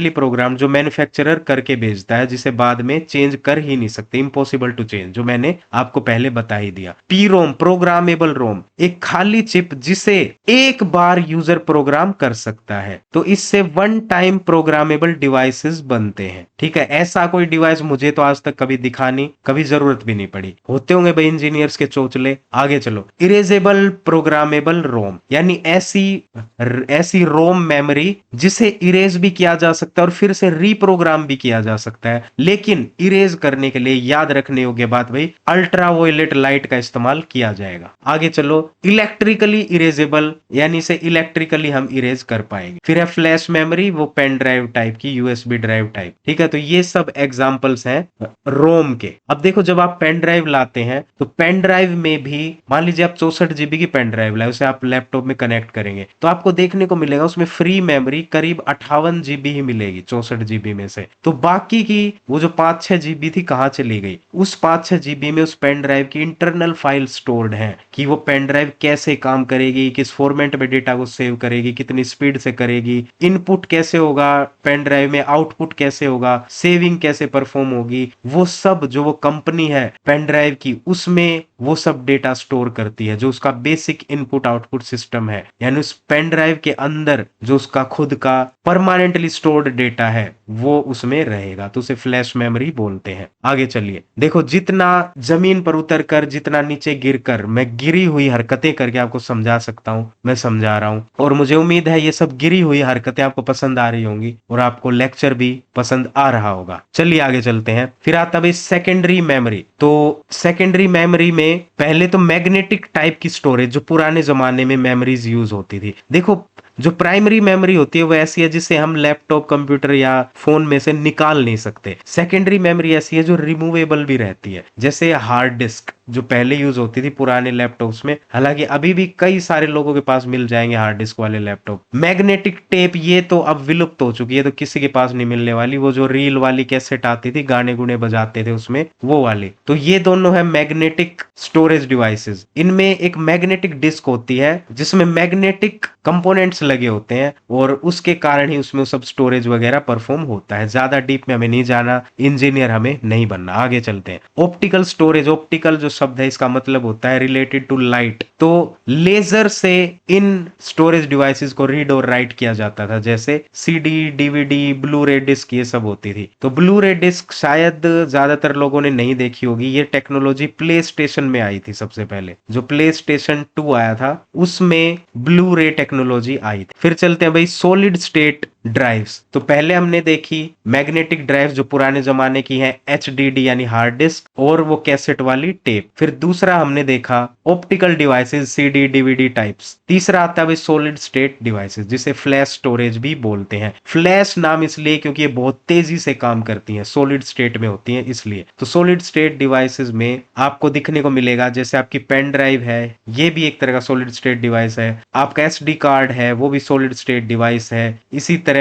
प्रोग्राम्ड जो मैन्युफैक्चरर करके भेजता है, जिसे बाद में चेंज कर ही नहीं सकते, इम्पॉसिबल टू चेंज, जो मैंने आपको पहले बता ही दिया। पी रोम प्रोग्रामेबल रोम, एक खाली चिप जिसे एक बार यूजर प्रोग्राम कर सकता है, तो इससे वन टाइम प्रोग्रामेबल डिवाइसेस बनते हैं। ठीक है, ऐसा कोई डिवाइस मुझे तो आज तक कभी दिखा नहीं, कभी जरूरत भी नहीं पड़ी, होते होंगे भाई इंजीनियर्स के चोचले। आगे चलो, इरेजेबल प्रोग्रामेबल रोम, यानी ऐसी रोम मेमोरी जिसे इरेज भी किया जा सकता है और फिर से रीप्रोग्राम भी किया जा सकता है, लेकिन इरेज करने के लिए याद रखने योग्य बात भाई, अल्ट्रावायलेट लाइट का इस्तेमाल किया जाएगा। आगे चलो, इलेक्ट्रिकली इरेजेबल, यानी से इलेक्ट्रिकली हम इरेज कर पाएंगे। फिर है फ्लैश मेमोरी, वो पेन ड्राइव टाइप की, यूएसबी ड्राइव टाइप। ठीक है, तो ये सब एग्जांपल्स हैं रोम के। अब देखो जब आप पेन ड्राइव लाते हैं तो पेन ड्राइव में भी, मान लीजिए आप 64 जीबी की पेन ड्राइव लाए, उसे आप लैपटॉप में कनेक्ट करेंगे तो आपको देखने को मिलेगा उसमें फ्री मेमोरी करीब 58 जीबी ही मिलेगी 64 जीबी में से। तो बाकी की वो जो 5-6 जीबी थी कहां चली गई? उस 5-6 जीबी में उस पेन ड्राइव की इंटरनल फाइल स्टोर्ड है कि वो पेन ड्राइव कैसे काम करेगी, किस फॉर्मेट में डेटा को सेव करेगी, कितनी स्पीड से करेगी, इनपुट कैसे होगा पेन ड्राइव में, आउटपुट कैसे होगा, सेविंग कैसे परफॉर्म होगी, वो सब जो वो कंपनी है पेन ड्राइव की उसमें वो सब डेटा स्टोर करती है, जो उसका बेसिक इनपुट आउटपुट सिस्टम है। यानी उस पेन ड्राइव के अंदर जो उसका खुद का परमानेंटली स्टोर्ड डेटा है वो उसमें रहेगा, तो उसे फ्लैश मेमोरी बोलते हैं। आगे चलिए, देखो जितना जमीन पर उतरकर, जितना नीचे गिरकर मैं गिरी हुई हरकतें करके आपको समझा सकता हूं, मैं समझा रहा हूं, और मुझे उम्मीद है ये सब गिरी हुई हरकतें आपको पसंद आ रही होंगी और आपको लेक्चर भी पसंद आ रहा होगा। चलिए आगे चलते हैं। फिर आता है सेकेंडरी मेमोरी। तो सेकेंडरी मेमोरी में पहले तो मैग्नेटिक टाइप की स्टोरेज, जो पुराने जमाने में मेमोरीज यूज होती थी। देखो जो प्राइमरी मेमोरी होती है वो ऐसी है जिसे हम लैपटॉप, कंप्यूटर या फोन में से निकाल नहीं सकते। सेकेंडरी मेमोरी ऐसी है जो रिमूवेबल भी रहती है, जैसे हार्ड डिस्क जो पहले यूज होती थी पुराने लैपटॉप्स में, हालांकि अभी भी कई सारे लोगों के पास मिल जाएंगे हार्ड डिस्क वाले लैपटॉप। मैग्नेटिक टेप ये तो अब विलुप्त हो चुकी है, तो किसी के पास नहीं मिलने वाली। वो जो रील वाली कैसेट आती थी, गाने गुने बजाते थे उसमें, वो वाली। तो ये दोनों है मैग्नेटिक स्टोरेज डिवाइसेस। इनमें एक मैग्नेटिक डिस्क होती है जिसमें मैग्नेटिक कंपोनेंट्स लगे होते हैं और उसके कारण ही उसमें सब स्टोरेज वगैरह परफॉर्म होता है। ज्यादा डीप में हमें नहीं जाना, इंजीनियर हमें नहीं बनना। आगे चलते हैं। ऑप्टिकल स्टोरेज, ऑप्टिकल जो शब्द है इसका मतलब होता है रिलेटेड टू लाइट। तो लेजर से इन स्टोरेज डिवाइसेस को रीड और राइट किया जाता था, जैसे सीडी, डीवीडी, ब्लू रे डिस्क ये सब होती थी। तो ब्लू रे डिस्क शायद ज्यादातर लोगों ने नहीं देखी होगी। ये टेक्नोलॉजी प्ले स्टेशन में आई थी सबसे पहले, जो प्ले स्टेशन 2 आया था उसमें ब्लू रे टेक्नोलॉजी आई थी। फिर चलते हैं भाई सॉलिड स्टेट ड्राइव्स। तो पहले हमने देखी मैग्नेटिक ड्राइव जो पुराने जमाने की है, एचडीडी यानी हार्ड डिस्क, और वो कैसेट वाली टेप। फिर दूसरा हमने देखा optical devices, CD, DVD types. तीसरा आता है सॉलिड स्टेट डिवाइसेस जिसे फ्लैश स्टोरेज भी बोलते हैं। फ्लैश नाम इसलिए क्योंकि ये बहुत तेजी से काम करती हैं, सॉलिड स्टेट में होती हैं इसलिए। तो सॉलिड स्टेट डिवाइसेस में आपको दिखने को मिलेगा जैसे आपकी पेन ड्राइव है, ये भी एक तरह का सॉलिड स्टेट डिवाइस है। आपका एसडी कार्ड है वो भी सॉलिड स्टेट डिवाइस है। इसी तरह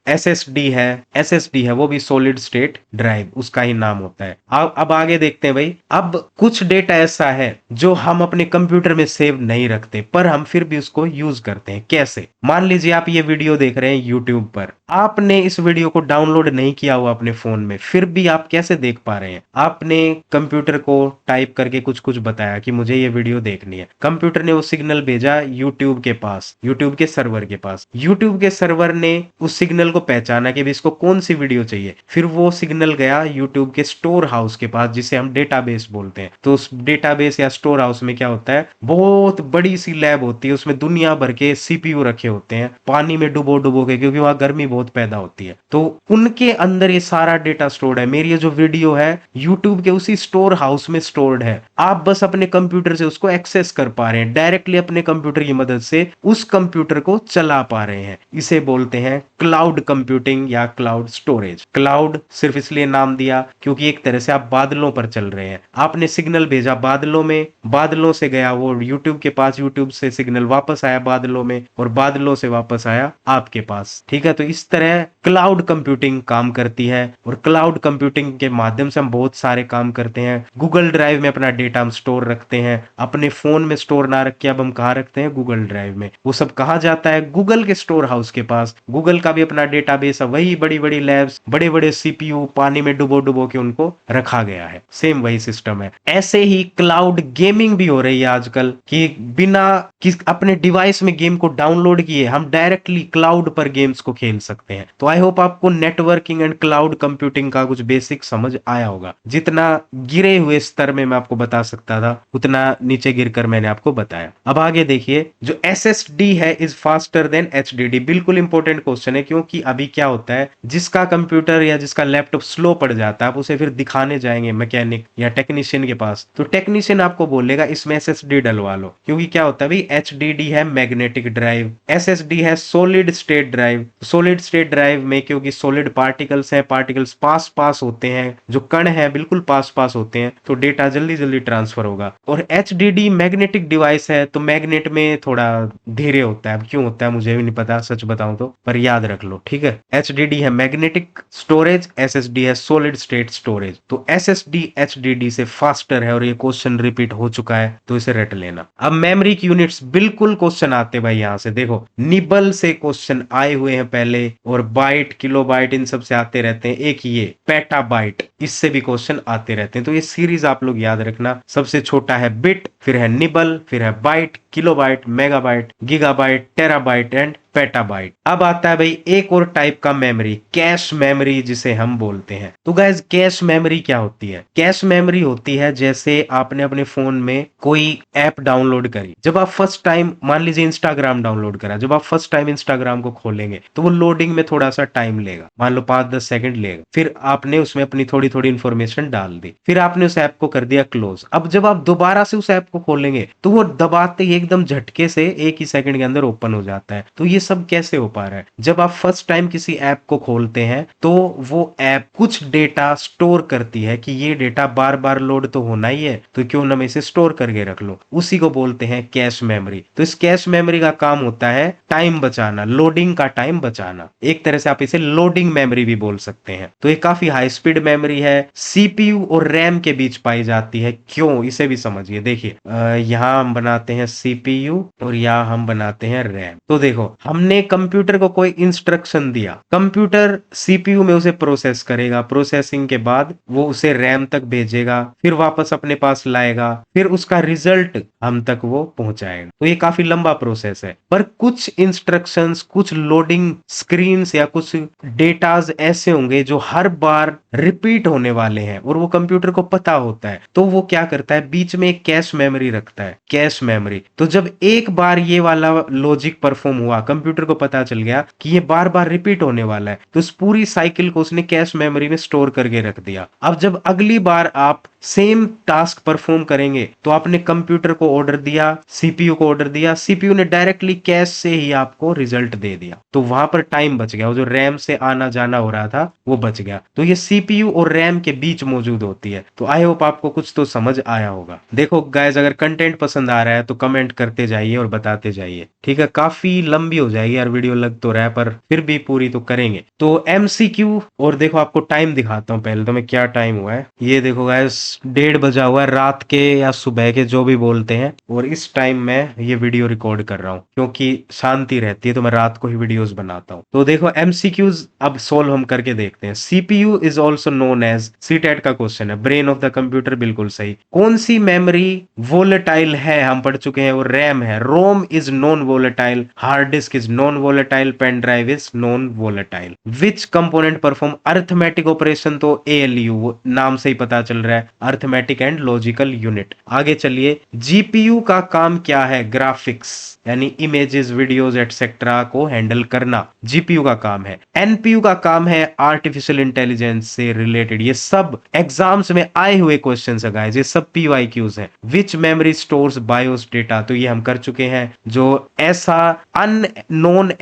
एसएसडी है वो भी सॉलिड स्टेट ड्राइव, उसका ही नाम होता है। अब आगे देखते हैं भाई। अब कुछ डेटा ऐसा है जो हम अपने कंप्यूटर में सेव नहीं रखते पर हम फिर भी उसको यूज करते हैं। कैसे? मान लीजिए आप ये वीडियो देख रहे हैं यूट्यूब पर, आपने इस वीडियो को डाउनलोड नहीं किया हुआ अपने फोन में, फिर भी आप कैसे देख पा रहे हैं? आपने कंप्यूटर को टाइप करके कुछ कुछ बताया कि मुझे ये वीडियो देखनी है, कंप्यूटर ने वो सिग्नल भेजा यूट्यूब के पास, यूट्यूब के सर्वर के पास। यूट्यूब के सर्वर ने उस सिग्नल को पहचाना कि भी इसको कौन सी वीडियो चाहिए, फिर वो सिग्नल गया यूट्यूब के स्टोर हाउस के पास जिसे हम डेटाबेस बोलते हैं। तो उस डेटाबेस या स्टोर हाउस में क्या होता है, बहुत बड़ी सी लैब होती है, उसमें दुनिया भर के सीपीयू रखे होते हैं पानी में डुबो डुबो के, क्योंकि वहां गर्मी बहुत पैदा होती है। तो उनके अंदर ये सारा डेटा स्टोर्ड है। मेरी ये जो वीडियो है यूट्यूब के उसी स्टोर हाउस में स्टोर्ड है। आप बस अपने कंप्यूटर से उसको एक्सेस कर पा रहे हैं, डायरेक्टली अपने कंप्यूटर की मदद से उस कंप्यूटर को चला पा रहे हैं। इसे बोलते हैं क्लाउड कंप्यूटिंग या क्लाउड स्टोरेज। क्लाउड सिर्फ इसलिए नाम दिया क्योंकि एक तरह से आप बादलों पर चल रहे हैं। आपने सिग्नल भेजा बादलों में, बादलों से गया वो यूट्यूब के पास, यूट्यूब से सिग्नल वापस आया बादलों में, और बादलों से वापस आया आपके पास। ठीक है, तो इस तरह क्लाउड कंप्यूटिंग काम करती है, और क्लाउड कंप्यूटिंग के माध्यम से हम बहुत सारे काम करते हैं। गूगल ड्राइव में अपना डेटा हम स्टोर रखते हैं, अपने फोन में स्टोर ना रख के अब हम कहाँ रखते हैं, गूगल ड्राइव में। वो सब कहा जाता है गूगल के स्टोर हाउस के पास। गूगल का भी अपना डेटाबेस है, वही बड़ी बड़ी लैब्स, बड़े बड़े सीपीयू पानी में डुबो डुबो के उनको रखा गया है। सेम वही सिस्टम है। ऐसे ही क्लाउड गेमिंग भी हो रही है आजकल, कि बिना अपने डिवाइस में गेम को डाउनलोड किए हम डायरेक्टली क्लाउड पर गेम्स को खेल सकते हैं। तो आई होप आपको नेटवर्किंग एंड क्लाउड कंप्यूटिंग का कुछ बेसिक समझ आया होगा। जितना गिरे हुए स्तर में मैं आपको बता सकता था उतना नीचे गिरकर मैंने आपको बताया। अब आगे देखिए, जो SSD है इज फास्टर देन HDD। बिल्कुल इंपॉर्टेंट क्वेश्चन है, क्योंकि अभी क्या होता है, जिसका कंप्यूटर या जिसका लैपटॉप स्लो पड़ जाता है आप उसे फिर दिखाने जाएंगे मैकेनिक या टेक्नीशियन के पास, तो टेक्नीशियन आपको बोलेगा इसमें SSD डलवा लो। क्योंकि क्या होता है भाई, HDD है मैग्नेटिक ड्राइव, SSD है solid state drive. Solid state drive में क्योंकि सॉलिड पार्टिकल्स हैं, पार्टिकल्स पास पास होते हैं, जो कण है बिल्कुल पास पास होते हैं, तो डेटा जल्दी जल्दी ट्रांसफर होगा। और HDD मैग्नेटिक डिवाइस है, तो मैग्नेट में थोड़ा धीरे होता है। क्यों होता है मुझे भी नहीं पता सच बताऊं तो, पर याद रख लो। ठीक है, HDD है मैग्नेटिक स्टोरेज, SSD है सॉलिड स्टेट स्टोरेज। तो SSD HDD से फास्टर है, और ये क्वेश्चन रिपीट हो चुका है तो इसे रट लेना। अब मेमोरी की यूनिट्स बिल्कुल क्वेश्चन आते भाई, यहां से देखो निबल से क्वेश्चन आए हुए हैं पहले, और बाइट किलोबाइट इन सब से आते रहते हैं। एक ये पेटाबाइट, इससे भी क्वेश्चन आते रहते हैं। तो ये सीरीज आप लोग याद रखना। सबसे छोटा है बिट, फिर है निबल, फिर है byte, kilobyte, megabyte, gigabyte, terabyte and petabyte. अब आता है भाई एक और टाइप का मेमोरी, कैश मेमोरी जिसे हम बोलते हैं। तो गाइस कैश मेमोरी क्या होती है? कैश मेमोरी होती है जैसे आपने अपने फोन में कोई ऐप डाउनलोड करी, जब आप फर्स्ट टाइम मान लीजिए इंस्टाग्राम डाउनलोड करा, जब आप फर्स्ट टाइम इंस्टाग्राम को खोलेंगे तो वो लोडिंग में थोड़ा सा टाइम लेगा, मान लो 5-10 सेकंड लेगा। फिर आपने उसमें अपनी थोड़ी थोड़ी इंफॉर्मेशन डाल दी, फिर आपने उस ऐप को कर दिया क्लोज। अब जब आप दोबारा से उस ऐप को खोलेंगे तो वो दबाते ही एकदम झटके से एक ही सेकंड के अंदर ओपन हो जाता है। तो ये सब कैसे हो पा रहा है? जब आप फर्स्ट टाइम किसी ऐप को खोलते हैं तो वो ऐप कुछ डेटा स्टोर करती है कि ये डेटा बार बार लोड तो होना ही है, तो क्यों ना मैं इसे स्टोर करके रख लूं। उसी को बोलते हैं कैश मेमोरी। तो इस कैश मेमोरी का काम होता है टाइम बचाना, लोडिंग का टाइम बचाना। एक तरह से आप इसे लोडिंग मेमोरी भी बोल सकते हैं। तो ये काफी हाई स्पीड मेमोरी है, सीपीयू और रैम के बीच पाई जाती है। क्यों, इसे भी समझिए। देखिए यहां हम बनाते हैं सीपीयू और यहां हम बनाते हैं रैम। तो देखो हमने कंप्यूटर को कोई इंस्ट्रक्शन दिया, कंप्यूटर सीपीयू में उसे प्रोसेस करेगा, प्रोसेसिंग के बाद वो उसे रैम तक भेजेगा, फिर वापस अपने पास लाएगा, फिर उसका रिजल्ट हम तक वो पहुंचाएगा। तो ये काफी लंबा प्रोसेस है। पर कुछ इंस्ट्रक्शंस, कुछ लोडिंग स्क्रीन्स या कुछ डेटाज ऐसे होंगे जो हर बार रिपीट होने वाले हैं और वो कंप्यूटर को पता होता है। तो वो क्या करता है, बीच में एक कैश मेमोरी रखता है, कैश मेमोरी। तो जब एक बार ये वाला लॉजिक परफॉर्म हुआ, कंप्यूटर को पता चल गया कि ये बार बार रिपीट होने वाला है, तो उस पूरी साइकिल को उसने कैश मेमोरी में स्टोर करके रख दिया। अब जब अगली बार आप सेम टास्क परफॉर्म करेंगे तो आपने कंप्यूटर को ऑर्डर दिया, सीपीयू को ऑर्डर दिया, सीपीयू ने डायरेक्टली कैश से ही आपको रिजल्ट दे दिया। तो वहां पर टाइम बच गया, वो जो रैम से आना जाना हो रहा था वो बच गया। तो ये सीपीयू और रैम के बीच मौजूद होती है। तो आई होप आपको कुछ तो समझ आया होगा। देखो गाइस, अगर कंटेंट पसंद आ रहा है तो कमेंट करते जाइए और बताते जाइए। ठीक है, काफी लंबी हो जाएगी यार वीडियो, लग तो रहा है, पर फिर भी पूरी तो करेंगे। तो एमसीक्यू, और देखो आपको टाइम दिखाता हूँ पहले तो मैं क्या टाइम हुआ है। ये देखो गाइस 1:30 बजा हुआ है रात के या सुबह के, जो भी बोलते हैं। हैं और इस टाइम मैं ये वीडियो रिकॉर्ड कर रहा हूँ क्योंकि शांति रहती है, तो मैं रात को ही वीडियोस बनाता हूँ। तो देखो एमसीक्यूज अब सोल्व हम करके देखते हैं। CPU is also known as, CTET का क्वेश्चन है, ब्रेन ऑफ द कंप्यूटर, बिल्कुल सही। कौन सी मेमोरी वोलेटाइल है, हम पढ़ चुके हैं, वो रैम है। ROM is non volatile, hard disk is non volatile, pen drive is non volatile. Which component perform arithmetic operation, तो एएलयू नाम से ही पता चल रहा है, अर्थमेटिक एंड लॉजिकल यूनिट। आगे चलिए, जीपीयू का काम क्या है, ग्राफिक्स यानी इमेजेस, वीडियोस एटसेट्रा को हैंडल करना जीपीयू का काम है। एनपीयू का काम है आर्टिफिशियल इंटेलिजेंस से रिलेटेड। ये सब एग्जाम्स में आए हुए क्वेश्चंस है गाइस, ये सब पीवाईक्यूज हैं। विच मेमोरी स्टोर्स बायोस डेटा, तो ये हम कर चुके हैं। जो ऐसा नॉन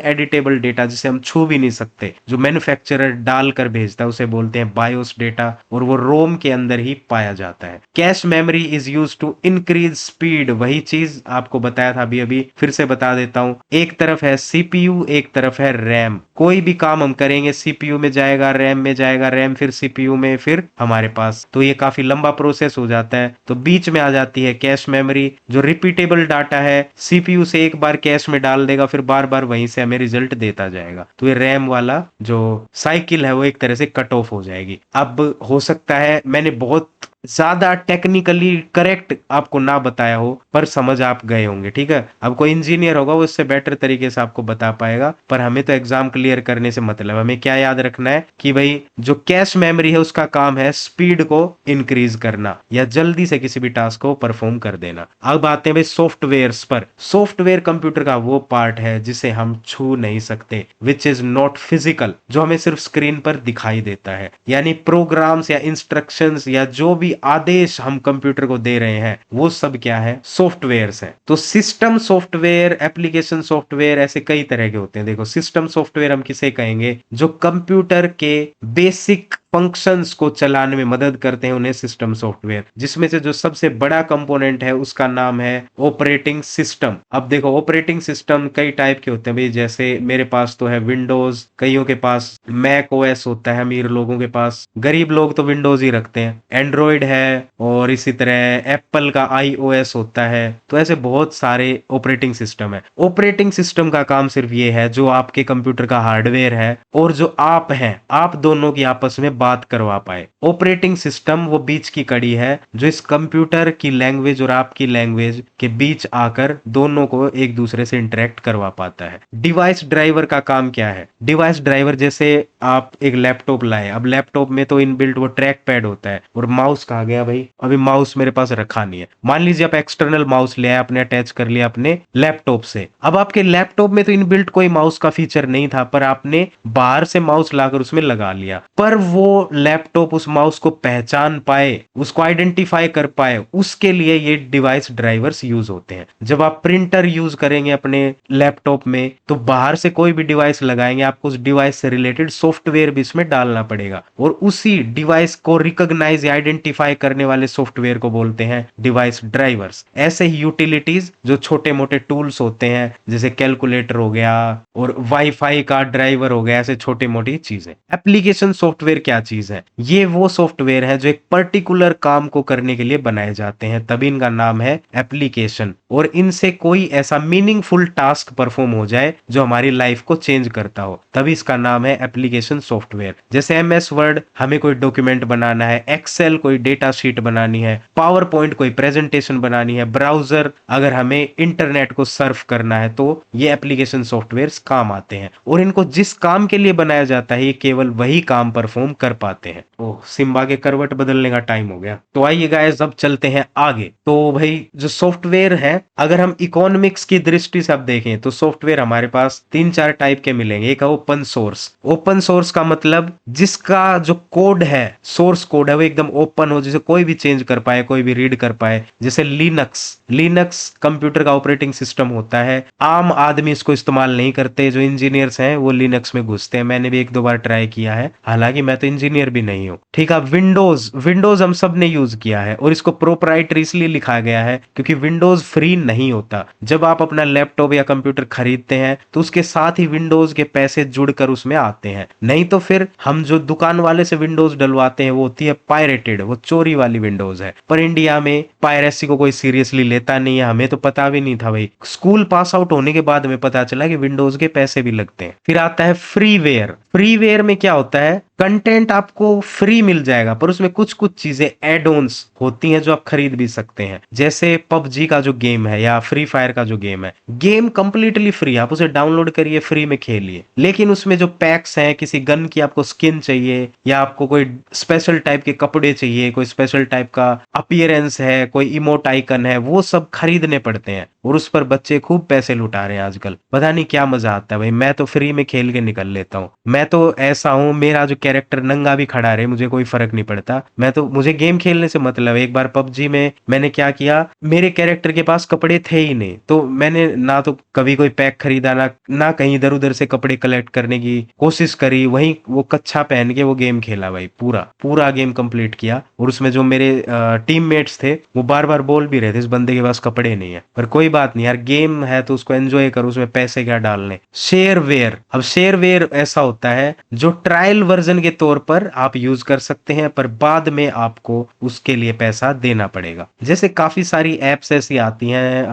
एडिटेबल डेटा जिसे हम छू भी नहीं सकते, जो मैन्युफैक्चरर डालकर भेजता है, उसे बोलते हैं बायोस डेटा, और वो रोम के अंदर ही पाया जाता है। Cache memory is use to increase speed, वही चीज आपको बताया था अभी, फिर से बता देता हूं। एक तरफ है सीपीयू, एक तरफ है रैम। कोई भी काम हम करेंगे सीपीयू में जाएगा, रैम में जाएगा, रैम फिर सीपीयू में, फिर हमारे पास, तो ये काफी लंबा प्रोसेस हो जाता है। तो बीच में आ जाती है कैश मेमोरी, जो रिपीटेबल डाटा है, सीपीयू से एक बार कैश में डाल देगा, फिर बार बार वहीं से हमें रिजल्ट देता जाएगा। तो ये रैम वाला जो साइकिल है वो एक तरह से कट ऑफ हो जाएगी। अब हो सकता है मैंने बहुत ज्यादा टेक्निकली करेक्ट आपको ना बताया हो, पर समझ आप गए होंगे, ठीक है। अब कोई इंजीनियर होगा वो इससे बेटर तरीके से आपको बता पाएगा, पर हमें तो एग्जाम क्लियर करने से मतलब, हमें क्या याद रखना है कि भाई जो कैश मेमोरी है उसका काम है स्पीड को इंक्रीज करना या जल्दी से किसी भी टास्क को परफॉर्म कर देना। अब आते हैं भाई सॉफ्टवेयर पर। सॉफ्टवेयर कंप्यूटर का वो पार्ट है जिसे हम छू नहीं सकते, विच इज नॉट फिजिकल, जो हमें सिर्फ स्क्रीन पर दिखाई देता है। यानी प्रोग्राम्स या इंस्ट्रक्शंस या जो भी आदेश हम कंप्यूटर को दे रहे हैं वो सब क्या है, सॉफ्टवेयर्स हैं। तो सिस्टम सॉफ्टवेयर, एप्लीकेशन सॉफ्टवेयर, ऐसे कई तरह के होते हैं। देखो सिस्टम सॉफ्टवेयर हम किसे कहेंगे, जो कंप्यूटर के बेसिक फंक्शंस को चलाने में मदद करते हैं, उन्हें सिस्टम सॉफ्टवेयर। जिसमें से जो सबसे बड़ा कंपोनेंट है उसका नाम है ऑपरेटिंग सिस्टम। अब देखो ऑपरेटिंग सिस्टम कई टाइप के होते हैं भाई, जैसे मेरे पास तो है विंडोज, कईयों के पास मैक ओएस होता है, अमीर लोगों के पास, गरीब लोग तो विंडोज ही रखते हैं, एंड्रॉइड है, और इसी तरह एप्पल का आईओएस होता है। तो ऐसे बहुत सारे ऑपरेटिंग सिस्टम है। ऑपरेटिंग सिस्टम का काम सिर्फ ये है जो आपके कंप्यूटर का हार्डवेयर है और जो आप हैं, आप दोनों की आपस में बात करवा पाए। ऑपरेटिंग सिस्टम वो बीच की कड़ी है जो इस कंप्यूटर की लैंग्वेज और आपकी लैंग्वेज के बीच आकर दोनों को एक दूसरे से इंटरेक्ट करवा पाता है। डिवाइस ड्राइवर का काम क्या है, डिवाइस ड्राइवर जैसे आप एक लैपटॉप लाए, अब लैपटॉप में तो इनबिल्ट वो ट्रैक पैड होता है, और माउस कहाँ गया भाई, अभी माउस मेरे पास रखा नहीं है। मान लीजिए आप एक्सटर्नल माउस ले आए, आपने अटैच कर लिया अपने लैपटॉप से। अब आपके लैपटॉप में तो इनबिल्ट कोई माउस का फीचर नहीं था, पर आपने बाहर से माउस लाकर उसमें लगा लिया, पर वो लैपटॉप उस माउस को पहचान पाए, उसको आइडेंटिफाई कर पाए, उसके लिए ये डिवाइस ड्राइवर्स यूज होते हैं। जब आप प्रिंटर यूज करेंगे अपने लैपटॉप में, तो बाहर से कोई भी डिवाइस लगाएंगे, आपको उस डिवाइस से रिलेटेड सॉफ्टवेयर भी इसमें डालना पड़ेगा, और उसी डिवाइस को रिकॉग्नाइज या आइडेंटिफाई करने वाले सॉफ्टवेयर को बोलते हैं डिवाइस ड्राइवर्स। ऐसे ही यूटिलिटीज जो छोटे मोटे टूल्स होते हैं, जैसे कैलकुलेटर हो गया और वाईफाई का ड्राइवर हो गया, ऐसे छोटी मोटी चीजें। एप्लीकेशन सॉफ्टवेयर क्या चीज है, ये वो सॉफ्टवेयर है जो एक पर्टिकुलर काम को करने के लिए बनाए जाते हैं, तभी इनका नाम है एप्लीकेशन, और इनसे कोई ऐसा मीनिंगफुल टास्क परफॉर्म हो जाए जो हमारी लाइफ को चेंज करता हो, तभी इसका नाम है एप्लीकेशन सॉफ्टवेयर। जैसे एमएस वर्ड, हमें कोई डॉक्यूमेंट बनाना है, एक्सेल कोई डेटा शीट बनानी है, पावर पॉइंट कोई प्रेजेंटेशन बनानी है, ब्राउजर अगर हमें इंटरनेट को सर्फ करना है, तो ये एप्लीकेशन सॉफ्टवेयर काम आते हैं, और इनको जिस काम के लिए बनाया जाता है ये केवल वही काम परफॉर्म कर पाते हैं। ओह, सिम्बा के करवट बदलने का टाइम हो गया। तो आइए गाइस अब चलते हैं आगे। तो भाई जो सॉफ्टवेयर है, अगर हम इकोनॉमिक्स की दृष्टि से अब देखें तो सॉफ्टवेयर हमारे पास 3-4 टाइप के मिलेंगे। एक है ओपन सोर्स। ओपन सोर्स का मतलब जिसका जो कोड है, सोर्स कोड है, वो एकदम ओपन हो, जिसे कोई भी चेंज कर पाए, कोई भी रीड कर पाए। जैसे लिनक्स कंप्यूटर का ऑपरेटिंग सिस्टम होता है, आम आदमी इसको इस्तेमाल नहीं करते, जो इंजीनियर्स हैं वो लिनक्स में घुसते हैं। मैंने भी 1-2 बार ट्राई किया है, हालांकि मैं तो इंजीनियर भी नहीं हूं, ठीक है। विंडोज हम सब ने यूज किया है, और इसको प्रोप्राइटरी इसलिए लिखा गया है क्योंकि विंडोज फ्री नहीं होता। जब आप अपना लैपटॉप या कंप्यूटर खरीदते हैं तो उसके साथ ही विंडोज के पैसे जुड़कर उसमें आते हैं, नहीं तो फिर हम जो दुकान वाले से विंडोज डलवाते हैं वो होती है पायरेटेड, वो चोरी वाली विंडोज है। पर इंडिया में पायरेसी को कोई सीरियसली लेता नहीं है, हमें तो पता भी नहीं था भाई, स्कूल पास आउट होने के बाद हमें पता चला कि विंडोज के पैसे भी लगते हैं। फिर आता है फ्रीवेयर। फ्रीवेयर में क्या होता है, कंटेंट आपको फ्री मिल जाएगा पर उसमें कुछ कुछ चीजें एड ऑन्स होती हैं जो आप खरीद भी सकते हैं। जैसे पबजी का जो गेम है या फ्री फायर का जो गेम है, गेम कंप्लीटली फ्री, आप उसे डाउनलोड करिए, फ्री में खेलिए। लेकिन उसमें जो पैक्स हैं, किसी गन की आपको स्किन चाहिए या आपको कोई स्पेशल टाइप के कपड़े चाहिए, कोई स्पेशल टाइप का अपीयरेंस है, कोई इमोट आइकन है, वो सब खरीदने पड़ते हैं और उस पर बच्चे खूब पैसे लुटा रहे हैं आजकल। पता नहीं क्या मजा आता है भाई, मैं तो फ्री में खेल के निकल लेता हूँ। मैं तो ऐसा हूँ, मेरा जो कैरेक्टर नंगा भी खड़ा रहे मुझे कोई फर्क नहीं पड़ता, मैं तो, मुझे गेम खेलने से मतलब। एक बार पबजी में मैंने क्या किया, मेरे कैरेक्टर के पास कपड़े थे ही नहीं, तो मैंने ना तो कभी कोई पैक खरीदा, ना कहीं इधर उधर से कपड़े कलेक्ट करने की कोशिश करी, वहीं वो कच्छा पहन के वो गेम खेला भाई, पूरा पूरा गेम कंप्लीट किया। और उसमें जो मेरे टीममेट्स थे वो बार बार बोल भी रहे थे इस बंदे के पास कपड़े नहीं है, पर कोई बात नहीं यार, गेम है तो उसको एंजॉय करो, उसमें पैसे क्या डालने। शेयरवेयर, अब शेयरवेयर ऐसा होता है जो ट्रायल वर्जन के तौर पर आप यूज कर सकते हैं, पर बाद में आपको उसके लिए पैसा देना पड़ेगा। जैसे काफी सारी एप्स ऐसी आती हैं,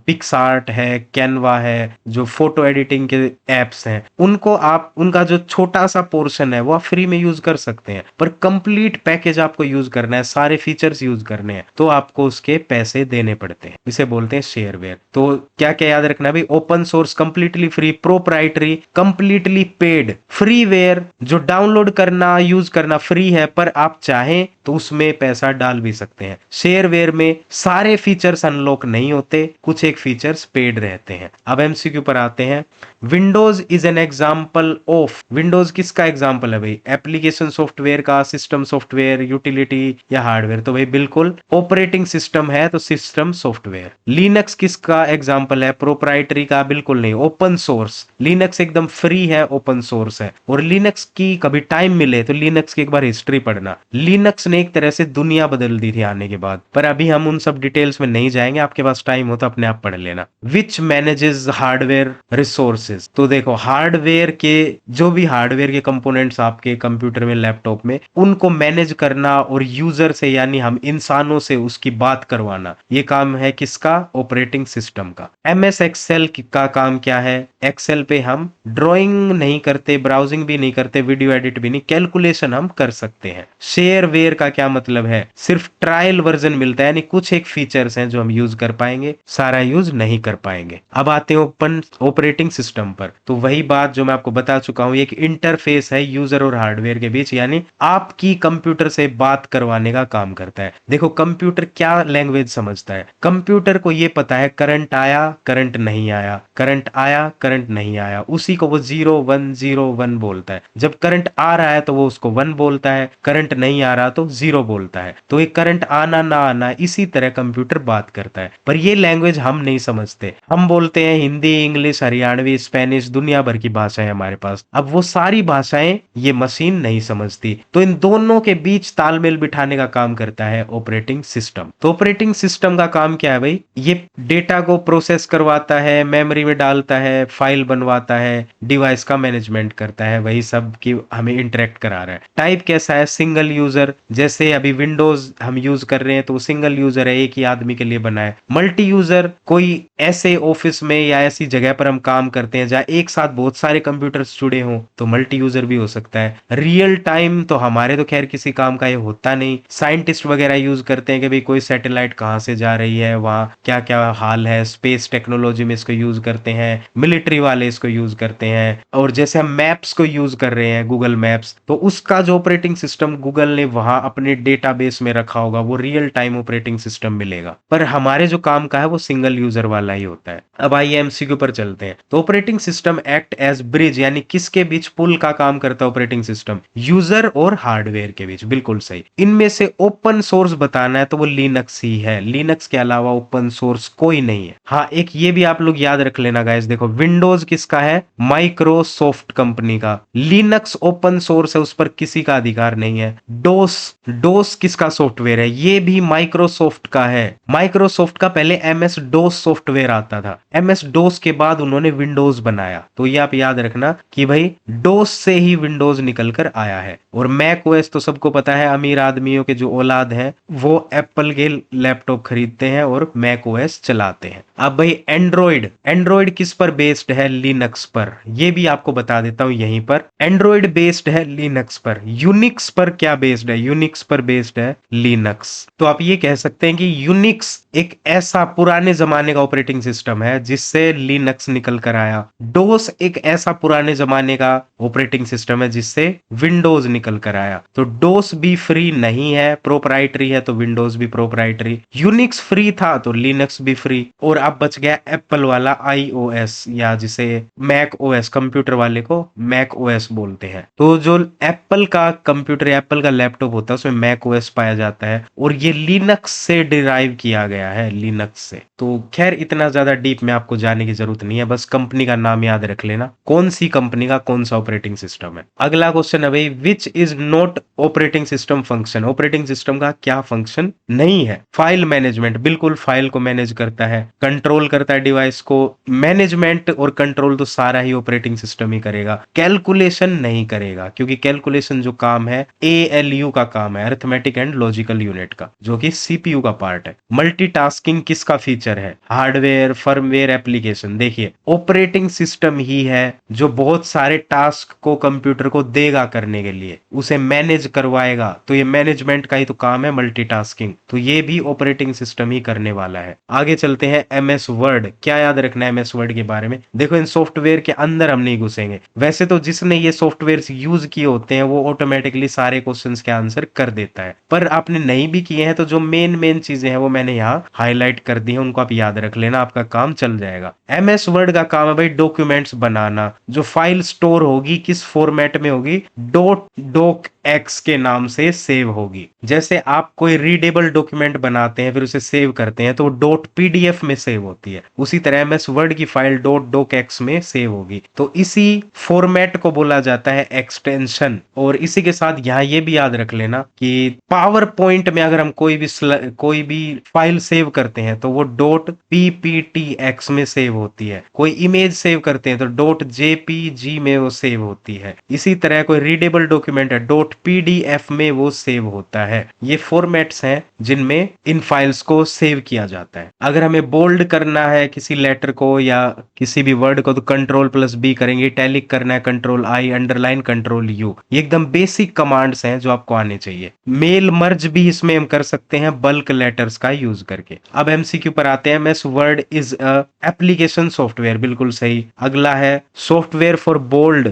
पिक्सआर्ट है, कैनवा है, जो फोटो एडिटिंग के एप्स हैं, उनको आप, उनका जो छोटा सा पोर्शन है वो आप फ्री में यूज कर सकते हैं, पर कंप्लीट पैकेज आपको यूज करना है, सारे फीचर्स यूज करने हैं, तो आपको उसके पैसे देने पड़ते हैं। इसे बोलते हैं शेयरवेयर। तो क्या क्या याद रखना भाई, open source completely free, proprietary completely paid, freeware जो डाउनलोड करना यूज करना फ्री है, पर आप चाहें तो उसमें पैसा डाल भी सकते हैं। शेयरवेयर में सारे फीचर्स अनलॉक नहीं होते, कुछ एक फीचर्स पेड रहते हैं। अब एमसीक्यू पर आते हैं। Windows is an example of, Windows किसका एग्जाम्पल है भाई, एप्लीकेशन सॉफ्टवेयर का, सिस्टम सॉफ्टवेयर, यूटिलिटी या हार्डवेयर, तो भाई बिल्कुल ऑपरेटिंग सिस्टम है तो सिस्टम सॉफ्टवेयर। लिनक्स किसका एग्जाम्पल है, प्रोप्राइटरी का, बिल्कुल नहीं, ओपन सोर्स। लिनक्स एकदम फ्री है, ओपन सोर्स है। और लिनक्स की कभी टाइम मिले तो लिनक्स की एक बार हिस्ट्री पढ़ना, लिनक्स ने एक तरह से दुनिया बदल दी थी आने के बाद, पर अभी हम उन सब डिटेल्स में नहीं जाएंगे, आपके पास टाइम हो तो अपने आप पढ़ लेना। विच मैनेजेस हार्डवेयर रिसोर्सेज, तो देखो हार्डवेयर के, जो भी हार्डवेयर के कंपोनेंट्स आपके कंप्यूटर में, लैपटॉप में, उनको मैनेज करना और यूजर से यानी हम इंसानों से उसकी बात करवाना, ये काम है किसका, ऑपरेटिंग सिस्टम का। एमएस एक्सेल का काम क्या है, एक्सेल पे हम ड्राइंग नहीं करते, ब्राउजिंग भी नहीं करते, वीडियो एडिट भी नहीं, कैलकुलेशन हम कर सकते हैं। शेयरवेयर का क्या मतलब है, सिर्फ ट्रायल वर्जन मिलता है, यानी कुछ एक फीचर्स हैं जो हम यूज कर पाएंगे, सारा यूज नहीं कर पाएंगे। अब आते हैं ओपन ऑपरेटिंग सिस्टम पर, तो वही बात जो मैं आपको बता चुका हूं, एक इंटरफेस है यूजर और हार्डवेयर के बीच, यानी आपकी कंप्यूटर से बात करवाने का काम करता है। देखो कंप्यूटर क्या लैंग्वेज समझता है, कंप्यूटर को यह पता है करंट आया, करंट नहीं आया, करंट आया, करंट नहीं आया, उसी को वो 0101 बोलता है। जब करंट आ रहा है तो वो उसको 1 बोलता है, करंट नहीं आ रहा तो 0 बोलता है। तो एक करंट आना ना आना, इसी तरह कंप्यूटर बात करता है, पर ये लैंग्वेज हम नहीं समझते। हम बोलते हैं हिंदी, इंग्लिश, हरियाणवी, स्पेनिश, दुनिया भर की भाषाएं हमारे पास। अब वो सारी भाषाएं ये मशीन नहीं समझती, तो इन दोनों के बीच तालमेल बिठाने का काम करता है ऑपरेटिंग सिस्टम। तो ऑपरेटिंग सिस्टम का काम क्या है भाई, ये डेटा को प्रोसेस करवाता है, मेमोरी में डालता है, फाइल बनवाता है, डिवाइस का मैनेजमेंट करता है, वही सब की हमें इंटरेक्ट करा रहा है। टाइप कैसा है, सिंगल यूजर, जैसे अभी विंडोज हम यूज कर रहे हैं तो सिंगल यूजर है, एक ही आदमी के लिए बना है। मल्टी यूजर, कोई ऐसे ऑफिस में या ऐसी जगह पर हम काम करते हैं जहां एक साथ बहुत सारे कंप्यूटर्स जुड़े हों, तो मल्टी यूजर भी हो सकता है। रियल टाइम तो हमारे तो खैर किसी काम का ये होता नहीं, साइंटिस्ट वगैरह यूज करते हैं कि भाई कोई सैटेलाइट कहां से जा रही है, वहां क्या क्या हाल है, स्पेस टेक्नोलॉजी में इसको यूज करते हैं, मिलिट्री वाले इसको यूज करते हैं। और जैसे हम मैप्स को यूज कर रहे हैं, गूगल मैप्स, तो उसका जो ऑपरेटिंग सिस्टम गूगल ने वहां अपने डेटाबेस में रखा होगा, वो रियल टाइम ऑपरेटिंग सिस्टम मिलेगा। पर हमारे जो काम का है वो सिंगल यूजर वाला ही होता है। अब आइए एमसीक्यू पर चलते हैं। तो operating system act as bridge, यानी किसके बीच, पुल का काम करता है ऑपरेटिंग सिस्टम, यूजर और हार्डवेयर के बीच, बिल्कुल सही। इनमें से ओपन सोर्स बताना है तो वो लिनक्स ही है, लिनक्स के अलावा ओपन सोर्स कोई नहीं है। हाँ, एक ये भी आप लोग याद रख लेना गाइस, देखो विंडोज किसका है, माइक्रोसॉफ्ट कंपनी का, लिनक्स ओपन सोर्स है उस पर किसी का अधिकार नहीं है। डोस, डोस किसका सॉफ्टवेयर है? ये भी माइक्रोसॉफ्ट का है। माइक्रोसॉफ्ट का पहले एमएस डोस सॉफ्टवेयर आता था, एमएस डोस के बाद उन्होंने विंडोज बनाया। तो ये आप याद रखना कि भाई डोस से ही विंडोज निकल कर आया है। और मैक ओएस तो सबको पता है, अमीर आदमियों के जो औलाद है वो एप्पल के लैपटॉप खरीदते हैं और मैक ओएस चलाते हैं। अब भाई एंड्रॉइड, एंड्रॉइड किस पर बेस्ड है? लिनक्स पर। ये भी आपको बता देता हूं यहीं पर, एंड्रॉइड बेस्ड है लिनक्स पर। यूनिक्स पर क्या बेस्ड है? यूनिक्स पर बेस्ड है लिनक्स। तो आप ये कह सकते हैं कि यूनिक्स एक ऐसा पुराने जमाने का ऑपरेटिंग सिस्टम है जिससे लिनक्स निकल कर आया। डोस एक ऐसा पुराने जमाने का ऑपरेटिंग सिस्टम है जिससे विंडोज निकल कर आया। तो डोस भी फ्री नहीं है, प्रोप्राइटरी है, तो विंडोज भी प्रोप्राइटरी। यूनिक्स फ्री था तो लिनक्स भी फ्री। और अब बच गया एप्पल वाला आईओएस, या जिसे मैक ओएस, कंप्यूटर वाले को मैक ओएस बोलते हैं। तो जो एप्पल का कंप्यूटर, एप्पल का लैपटॉप होता है उसमें मैक ओएस पाया जाता है और ये लिनक्स से डिराइव किया गया है, लिनक्स से। तो खैर इतना ज्यादा डीप में आपको जाने की जरूरत नहीं है, बस कंपनी का नाम याद रख लेना, कौन सी कंपनी का कौन सा ऑपरेटिंग सिस्टम है। अगला क्वेश्चन है भाई, which is not operating system function? Operating system का क्या फंक्शन नहीं है? फाइल मैनेजमेंट, बिल्कुल फाइल को मैनेज करता है, कंट्रोल करता है डिवाइस को। मैनेजमेंट और कंट्रोल तो सारा ही ऑपरेटिंग सिस्टम ही करेगा। कैलकुलेशन नहीं करेगा, क्योंकि कैलकुलेशन जो काम है एएलयू का काम है, अरिथमेटिक एंड लॉजिकल यूनिट का, जो कि सीपीयू का पार्ट है। मल्टीटास्किंग किसका फीचर है? Hardware, firmware, application. देखिए ऑपरेटिंग सिस्टम ही है जो बहुत सारे टास्क को कंप्यूटर को देगा करने के लिए, उसे मैनेज करवाएगा। तो ये मैनेजमेंट का ही तो काम है, मल्टीटास्किंग। तो ये भी ऑपरेटिंग सिस्टम ही करने वाला है। आगे चलते हैं, एमएस वर्ड। क्या याद रखना है एमएस वर्ड के बारे में? देखो इन सॉफ्टवेयर के अंदर हम नहीं घुसेंगे, वैसे तो जिसने ये सॉफ्टवेयर यूज किए होते हैं वो ऑटोमेटिकली सारे क्वेश्चंस के आंसर कर देता है, पर आपने नहीं भी किए हैं तो जो मेन मेन चीजें हैं वो मैंने यहाँ हाईलाइट कर दी है, उनको आप याद रख लेना, आपका काम चल जाएगा। एमएस वर्ड का काम है भाई डॉक्यूमेंट्स बनाना। जो फाइल स्टोर होगी किस फॉर्मेट में होगी? डॉट डॉक एक्स के नाम से सेव होगी। जैसे आप कोई रीडेबल डॉक्यूमेंट बनाते हैं फिर उसे सेव करते हैं तो डॉट पीडीएफ में सेव होती है, उसी तरह एमएस वर्ड की फाइल डॉट डॉक एक्स में सेव होगी। तो इसी फॉर्मेट को बोला जाता है एक्सटेंशन। और इसी के साथ यहाँ ये भी याद रख लेना कि पावर पॉइंट में अगर हम कोई भी फाइल सेव करते हैं तो वो डॉट पीपीटीएक्स में सेव होती है। कोई इमेज सेव करते हैं तो डॉट जेपीजी में वो सेव होती है। इसी तरह कोई रीडेबल डॉक्यूमेंट है डॉट पीडीएफ में वो सेव होता है। ये फॉर्मेट्स हैं जिनमें इन फाइल्स को सेव किया जाता है। अगर हमें बोल्ड करना है किसी लेटर को या किसी भी वर्ड को तो कंट्रोल+B करेंगे। इटैलिक करना है कंट्रोल+I, अंडरलाइन कंट्रोल+U। ये एकदम बेसिक कमांड्स हैं जो आपको आने चाहिए। मेल मर्ज भी इसमें हम कर सकते हैं बल्क लेटर्स का यूज करके। अब एमसीक्यू पर आते हैं। MS Word is a application software, बिल्कुल सही। अगला है software for bold,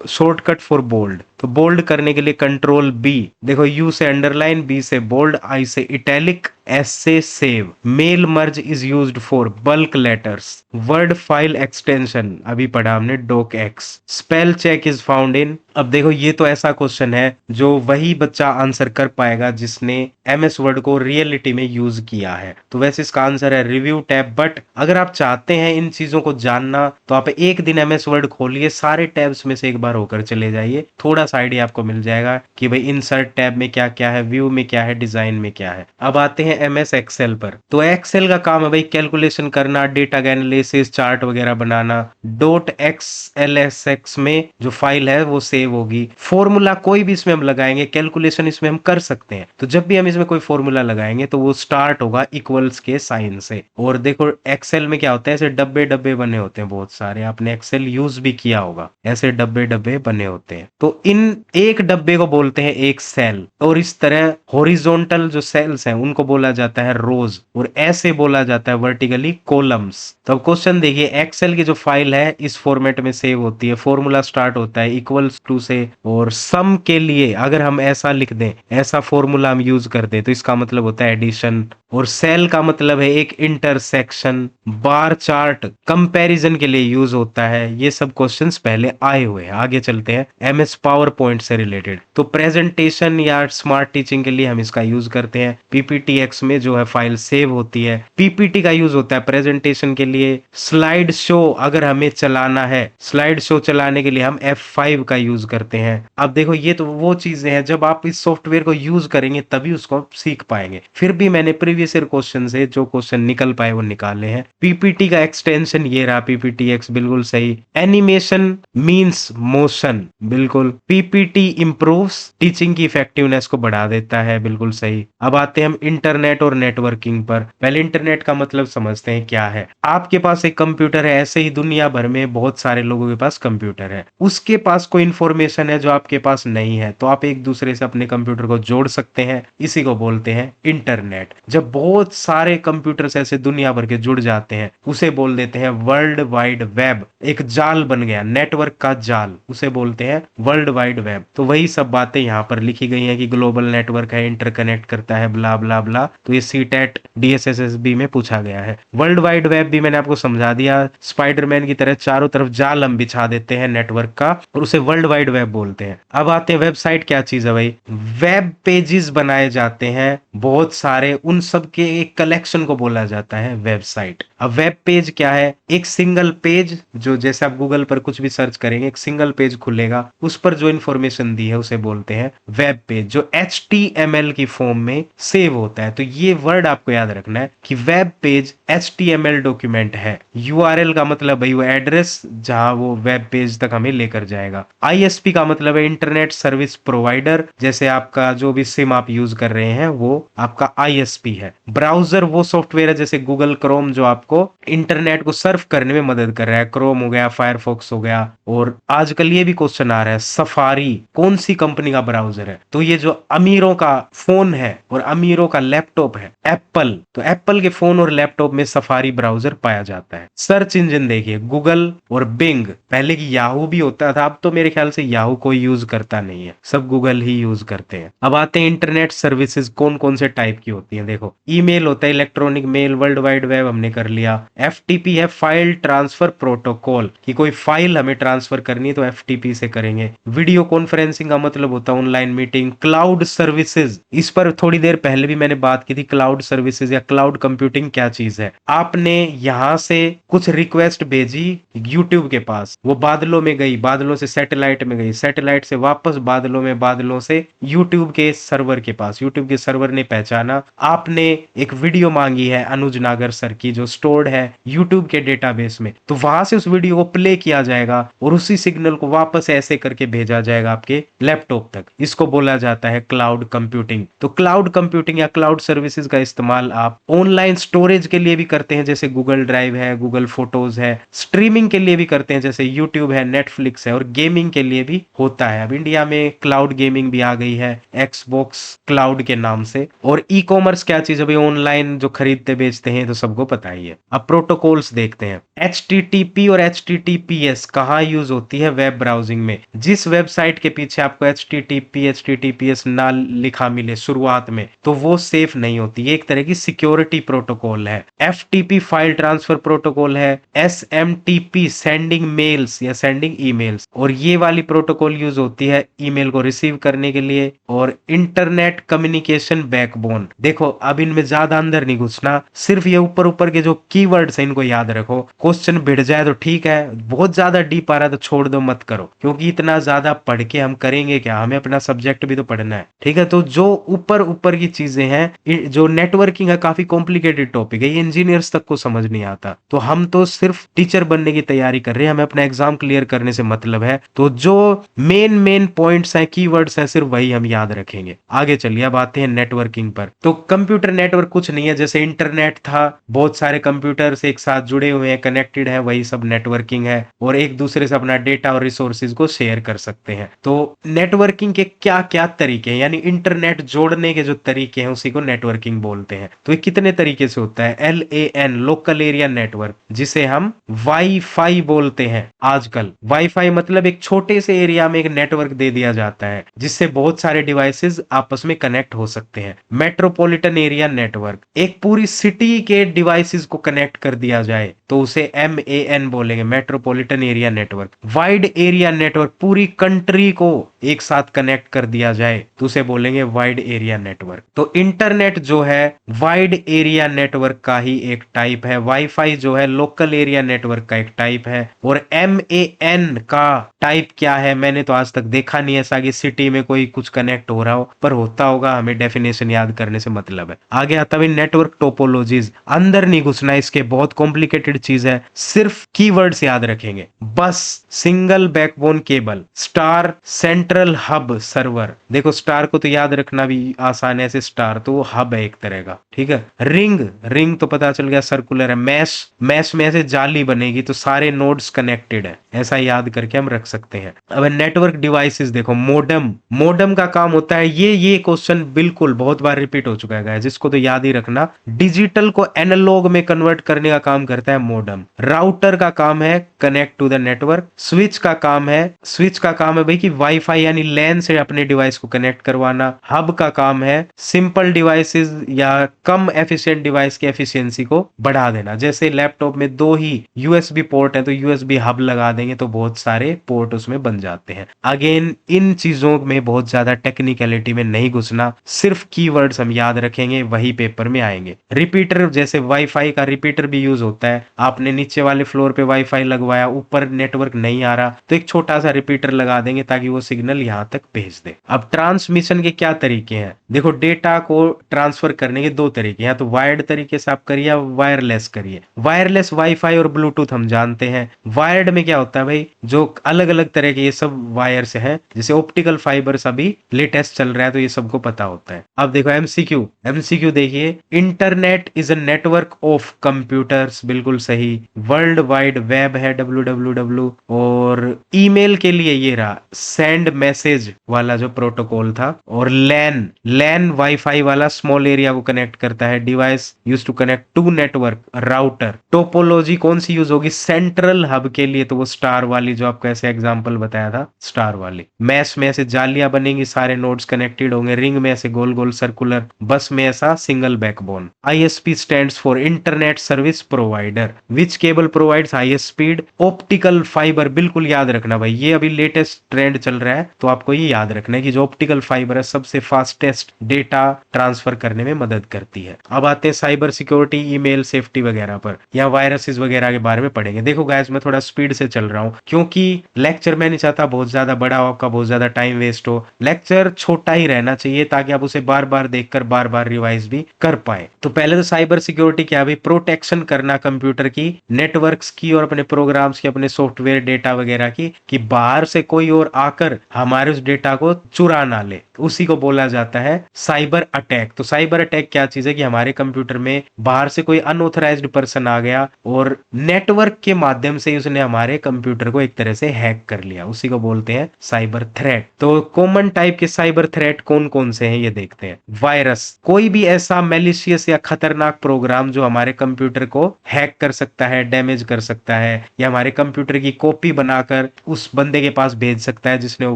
shortcut for bold. तो बोल्ड करने के लिए कंट्रोल+B। देखो U से अंडरलाइन, B से बोल्ड, I से इटैलिक, S से save. Mail merge is used for bulk letters. Word file extension अभी पढ़ा हमने doc x. Spell check is found in. अब देखो ये तो ऐसा क्वेश्चन है जो वही बच्चा आंसर कर पाएगा जिसने एमएस वर्ड को रियलिटी में यूज किया है। तो वैसे इसका आंसर है रिव्यू टैब। बट अगर आप चाहते हैं इन चीजों को जानना तो आप एक दिन एमएस वर्ड खोलिए, सारे टैब्स में से एक बार होकर चले जाइए, थोड़ा सा आइडिया आपको मिल जाएगा कि भाई इंसर्ट टैब में क्या क्या है, व्यू में क्या है, डिजाइन में क्या है। अब आते हैं एमएस एक्सेल पर। तो एक्सेल का काम है भाई कैलकुलेशन करना, डेटा एनालिसिस, चार्ट वगैरह बनाना। डॉट एक्सएलएसएक्स में जो फाइल है वो सेव होगी। फॉर्मूला कोई भी इसमें हम लगाएंगे, कैलकुलेशन इसमें हम कर सकते हैं, तो जब भी हम इसमें कोई फॉर्मूला लगाएंगे तो वो स्टार्ट होगा इक्वल्स के साइन से। और देखो एक्सेल में क्या होता है, ऐसे डब्बे डब्बे बने होते हैं बहुत सारे, आपने एक्सेल यूज भी किया होगा, ऐसे डब्बे डब्बे बने होते हैं। तो इन एक डब्बे को बोलते हैं एक सेल, और इस तरह हॉरिजॉन्टल जो सेल्स हैं उनको बोला जाता है रोज, और ऐसे बोला जाता है वर्टिकली कॉलम्स। तो अब क्वेश्चन देखिए, एक्सेल की जो फाइल है इस फॉर्मेट में सेव होती है, फॉर्मूला स्टार्ट होता है इक्वल्स टू से, और सम के लिए अगर हम ऐसा लिख दें, ऐसा फॉर्मूला हम यूज कर पढ़ते हैं, तो इसका मतलब होता है एडिशन। और सेल का मतलब है एक इंटरसेक्शन। बार चार्ट कंपैरिजन के लिए यूज होता है। ये सब क्वेश्चंस पहले आए हुए हैं। आगे चलते हैं एमएस पावर पॉइंट से रिलेटेड। तो प्रेजेंटेशन या स्मार्ट टीचिंग के लिए हम इसका यूज करते हैं। पीपीटीएक्स में जो है फाइल सेव होती है। पीपीटी का यूज होता है प्रेजेंटेशन के लिए। स्लाइड शो अगर हमें चलाना है, स्लाइड शो चलाने के लिए हम F5 का यूज करते हैं। अब देखो ये तो वो चीजें हैं, जब आप इस सॉफ्टवेयर को यूज करेंगे तभी उसको आप सीख पाएंगे। फिर भी मैंने प्रीवियस ईयर क्वेश्चन से जो क्वेश्चन निकल पाए वो निकाले हैं। पीपीटी का एक्सटेंशन ये रहा, पीपीटीएक्स, बिल्कुल सही। एनिमेशन मींस मोशन, बिल्कुल। पीपीटी इंप्रूव्स टीचिंग की इफेक्टिवनेस को बढ़ा देता है, बिल्कुल सही। अब आते हैं हम इंटरनेट और नेटवर्किंग पर। पहले इंटरनेट का मतलब समझते हैं क्या है। आपके पास एक कंप्यूटर है, ऐसे ही दुनिया भर में बहुत सारे लोगों के पास कंप्यूटर है। उसके पास कोई इंफॉर्मेशन है जो आपके पास नहीं है, तो आप एक दूसरे से अपने कंप्यूटर को जोड़ सकते हैं। इसी को बोलते हैं इंटरनेट। जब बहुत सारे कंप्यूटर्स ऐसे दुनिया भर के जुड़ जाते हैं, उसे बोल देते हैं वर्ल्ड वाइड वेब। एक जाल बन गया, नेटवर्क का जाल, उसे बोलते हैं वर्ल्ड वाइड वेब। तो वही सब बातें यहाँ पर लिखी गई हैं कि ग्लोबल नेटवर्क है, इंटरकनेक्ट करता है, ब्ला ब्ला ब्ला। तो ये सीटेट डीएसएसएसबी में पूछा गया है। वर्ल्ड वाइड वेब भी मैंने आपको समझा दिया। स्पाइडरमैन की तरह चारों तरफ जाल हम बिछा देते हैं नेटवर्क का, और उसे वर्ल्ड वाइड वेब बोलते हैं। अब आते हैं वेबसाइट क्या चीज है भाई। वेब पेजेस बनाए जाते हैं बहुत सारे, उन सब के एक कलेक्शन को बोला जाता है वेबसाइट। अब वेब पेज क्या है? एक सिंगल पेज, जो जैसे आप गूगल पर कुछ भी सर्च करेंगे एक सिंगल पेज खुलेगा, उस पर जो इन्फॉर्मेशन दी है उसे बोलते हैं वेब पेज, जो HTML की फॉर्म में सेव होता है। तो ये वर्ड आपको याद रखना है कि वेब पेज HTML डॉक्यूमेंट है। URL का मतलब भाई वो एड्रेस जहां वो वेब पेज तक हमें लेकर जाएगा। ISP का मतलब है इंटरनेट सर्विस प्रोवाइडर, जैसे आपका जो भी सिम आप यूज कर रहे हैं वो आपका ISP है। ब्राउजर वो सॉफ्टवेयर है जैसे गूगल क्रोम, जो आपको इंटरनेट को सर्फ करने में मदद कर रहा है। क्रोम हो गया, फायरफॉक्स हो गया। और आजकल ये भी क्वेश्चन आ रहा है, सफारी कौन सी कंपनी का ब्राउजर है? तो ये जो अमीरों का फोन है और अमीरों का लैपटॉप है, एप्पल, तो एप्पल के फोन और लैपटॉप में सफारी ब्राउजर पाया जाता है। सर्च इंजन देखिए, गूगल और बिंग। पहले की याहू भी होता था, अब तो मेरे ख्याल से याहू कोई यूज करता नहीं है, सब गूगल ही यूज करते हैं। अब आते हैं इंटरनेट सर्विसेज कौन कौन से टाइप की होती हैं। देखो, ईमेल होता है, electronic mail, world wide web हमने कर लिया। FTP है फाइल ट्रांसफर प्रोटोकॉल, कि कोई फाइल हमें ट्रांसफर करनी है तो FTP से करेंगे। वीडियो कॉन्फ्रेंसिंग का मतलब होता है ऑनलाइन मीटिंग। क्लाउड सर्विसेज, इस पर थोड़ी देर पहले भी मैंने बात की थी। क्लाउड सर्विसेज या क्लाउड कंप्यूटिंग क्या चीज है? आपने यहां से कुछ रिक्वेस्ट भेजी YouTube के पास, वो बादलों में गई, बादलों से सैटेलाइट में गई, सैटेलाइट से वापस बादलों में, बादलों से YouTube के सर्वर के पास। YouTube के सर्वर ने पहचाना आपने एक वीडियो मांगी है अनुज नागर सर की, जो स्टोर्ड है YouTube के डेटाबेस में, तो वहां से उस वीडियो को प्ले किया जाएगा और उसी सिग्नल को वापस ऐसे करके भेजा जाएगा आपके लैपटॉप तक। इसको बोला जाता है क्लाउड कंप्यूटिंग। तो क्लाउड कंप्यूटिंग या क्लाउड सर्विसेज का इस्तेमाल आप ऑनलाइन स्टोरेज के लिए भी करते हैं, जैसे गूगल ड्राइव है, गूगल फोटोज है। स्ट्रीमिंग के लिए भी करते हैं, जैसे यूट्यूब है, नेटफ्लिक्स है। और गेमिंग के लिए भी होता है। अब इंडिया में क्लाउड गेमिंग भी आ गई है, एक्सबॉक्स क्लाउड के नाम से। और ई कॉमर्स क्या चीज है भाई? ऑनलाइन जो खरीदते बेचते हैं, तो सबको पता ही है। अब प्रोटोकॉल्स देखते हैं। HTTP और HTTPS कहाँ यूज होती है? वेब ब्राउजिंग में। जिस वेबसाइट के पीछे आपको HTTPS ना लिखा मिले शुरुआत में, तो वो सेफ नहीं होती। ये एक तरह की सिक्योरिटी प्रोटोकॉल है। FTP फाइल ट्रांसफर प्रोटोकॉल है। SMTP सेंडिंग मेल्स या सेंडिंग ईमेल्स, और ये वाली प्रोटोकॉल यूज होती है ईमेल को रिसीव करने के लिए। और इंटरनेट कम्युनिकेशन बैकबोन, देखो अब इनमें ज्यादा अंदर नहीं घुसना, सिर्फ ये ऊपर ऊपर के जो कीवर्ड्स हैं इनको याद रखो। क्वेश्चन भिड़ जाए तो ठीक है, बहुत ज्यादा डीप आ रहा है तो छोड़ दो, मत करो, क्योंकि इतना ज्यादा पढ़ के हम करेंगे क्या? हमें अपना सब्जेक्ट भी तो पढ़ना है, ठीक है। तो जो ऊपर ऊपर की चीजें हैं, जो नेटवर्किंग है, काफी कॉम्प्लिकेटेड टॉपिक है, ये इंजीनियर्स तक को समझ नहीं आता। तो हम तो सिर्फ टीचर बनने की तैयारी कर रहे हैं, हमें अपना एग्जाम क्लियर करने से मतलब है। तो जो मेन पॉइंट्स हैं, कीवर्ड्स हैं, सिर्फ वही हम याद रखेंगे। आगे चलिए, अब आते हैं नेटवर्किंग पर। तो कंप्यूटर नेटवर्क कुछ नहीं है, जैसे इंटरनेट था, बहुत सारे कंप्यूटर्स एक साथ जुड़े हुए हैं, कनेक्टेड है, वही सब नेटवर्किंग है। और एक दूसरे से अपना डेटा और रिसोर्सेज को शेयर कर सकते हैं। तो नेटवर्किंग के क्या क्या तरीके हैं, यानी इंटरनेट जोड़ने के जो तरीके हैं, उसी को नेटवर्किंग बोलते हैं। तो ये कितने तरीके से होता है? LAN लोकल एरिया नेटवर्क, जिसे हम वाईफाई बोलते हैं आजकल। वाईफाई मतलब एक छोटे से एरिया में एक नेटवर्क दे दिया जाता है, जिससे बहुत सारे डिवाइसेस आपस में कनेक्ट कनेक्ट हो सकते हैं। मेट्रोपॉलिटन एरिया नेटवर्क, एक पूरी सिटी के डिवाइसेस को कनेक्ट कर दिया जाए तो उसे MAN बोलेंगे, metropolitan area network. Wide area network, पूरी कंट्री को एक साथ कनेक्ट कर दिया जाए तो उसे बोलेंगे वाइड एरिया नेटवर्क। तो इंटरनेट जो है वाइड एरिया नेटवर्क का ही एक टाइप है, वाईफाई जो है लोकल एरिया नेटवर्क का एक टाइप है। और MAN का टाइप क्या है, मैंने तो आज तक देखा नहीं ऐसा कि सिटी में कोई कुछ कनेक्ट हो रहा हो, पर होता होगा, हमें डेफिनेशन याद करने से मतलब है। आगे आता है नेटवर्क टोपोलॉजीज, अंदर नहीं घुसना इसके, बहुत कॉम्प्लिकेटेड चीज है, सिर्फ कीवर्ड्स याद रखेंगे बस। Single backbone cable, star central hub server, देखो स्टार को तो याद रखना भी आसान है, ऐसे स्टार तो वो हब है एक तरह का, ठीक है। रिंग, रिंग तो पता चल गया सर्कुलर है। मैश, मैश में ऐसे जाली बनेगी तो सारे नोड्स कनेक्टेड है, ऐसा याद करके हम रख सकते हैं। अब नेटवर्क डिवाइसेस देखो, मोडम, मोडम का काम होता है, ये क्वेश्चन बिल्कुल बहुत बार रिपीट हो चुका है, जिसको तो याद ही रखना, डिजिटल को एनालॉग में कन्वर्ट करने का काम करता है मोडम। राउटर का काम है connect to the network. Switch का काम है, स्विच का काम है भाई कि वाईफाई यानी लैन से अपने डिवाइस को कनेक्ट करवाना। हब का काम है सिंपल डिवाइसेस या कम एफिशिएंट डिवाइस की एफिशिएंसी को बढ़ा देना, जैसे लैपटॉप में 2 ही USB पोर्ट है तो USB हब लगा देंगे तो बहुत सारे पोर्ट उसमें बन जाते हैं। अगेन इन चीजों में बहुत ज्यादा टेक्निकलिटी में नहीं घुसना, सिर्फ कीवर्ड्स हम याद रखेंगे, वही पेपर में आएंगे। रिपीटर, जैसे वाईफाई का रिपीटर भी यूज होता है, आपने नीचे वाले फ्लोर पे वाईफाई लगवाया, ऊपर नेटवर्क नहीं आ रहा तो एक छोटा सा रिपीटर लगा देंगे ताकि वो सिग्नल यहां तक भेज दे। अब ट्रांसमिशन के क्या तरीके हैं, देखो डेटा को ट्रांसफर करने के 2 तरीके, या तो वायर्ड तरीके से आप करिए या वायरलेस करिए। वायरलेस वाईफाई और ब्लूटूथ हम जानते हैं। वायर्ड में क्या होता है भाई, जो अलग अलग तरह के ये सब वायर से है, जैसे ऑप्टिकल फाइबर अभी लेटेस्ट चल रहा है तो ये सबको पता होता है। अब देखो MCQ, MCQ देखिए, internet is a network of computers, बिल्कुल सही। वर्ल्ड वाइड वेब है WWW, और ईमेल के लिए ये रहा सेंड मैसेज वाला जो प्रोटोकॉल था। और लैन, लैन वाईफाई वाला स्मॉल एरिया को कनेक्ट करता है। Device use to connect to network, router. Topology कौन सी यूज होगी, सेंट्रल हब के लिए तो वो स्टार वाली जो आपको ऐसे एग्जांपल बताया था, स्टार वाली। मैश में ऐसे जालियां बनेंगी, सारे नोड्स कनेक्टेड होंगे। रिंग में ऐसे गोल गोल सर्कुलर। बस में ऐसा single backbone. ISP stands for internet service provider, which cable provides highest speed. Optical fibre, बिल्कुल याद रखना भाई, ये अभी लेटेस्ट ट्रेंड चल रहा है तो आपको ये याद रखना है कि जो ऑप्टिकल फाइबर है सबसे फास्टेस्ट डेटा ट्रांसफर करने में मदद करती है। अब आते हैं साइबर सिक्योरिटी, ईमेल सेफ्टी वगैरह पर, या वायरसेस वगैरह के बारे में पढ़ेंगे। देखो गाइस, मैं थोड़ा स्पीड से चल रहा हूँ क्योंकि लेक्चर मैं नहीं चाहता बहुत ज्यादा बड़ा हो, आपका बहुत ज्यादा टाइम वेस्ट हो। लेक्चर छोटा ही रहना चाहिए ताकि आप उसे बार बार देखकर बार बार रिवाइज भी कर पाए। तो पहले तो साइबर सिक्योरिटी क्या भाई, प्रोटेक्शन करना कंप्यूटर की, नेटवर्क्स की और अपने प्रोग्राम्स की, अपने सॉफ्टवेयर डेटा वगैरह की, कि बाहर से कोई और आकर हमारे उस डेटा को चुरा ना ले, उसी को बोला जाता है साइबर अटैक। तो साइबर अटैक क्या चीज है कि हमारे कंप्यूटर में बाहर से कोई अनऑथराइज्ड पर्सन आ गया और नेटवर्क के माध्यम से उसने हमारे कंप्यूटर को एक तरह से हैक कर लिया, उसी को बोलते हैं साइबर थ्रेट। तो कॉमन टाइप के साइबर थ्रेट कौन कौन से हैं ये देखते हैं। वायरस, कोई भी ऐसा मैलिशियस या खतरनाक प्रोग्राम जो हमारे कंप्यूटर को हैक कर सकता है, डैमेज कर सकता है, या हमारे कंप्यूटर की कॉपी बनाकर उस बंदे के पास भेज सकता है जिसने वो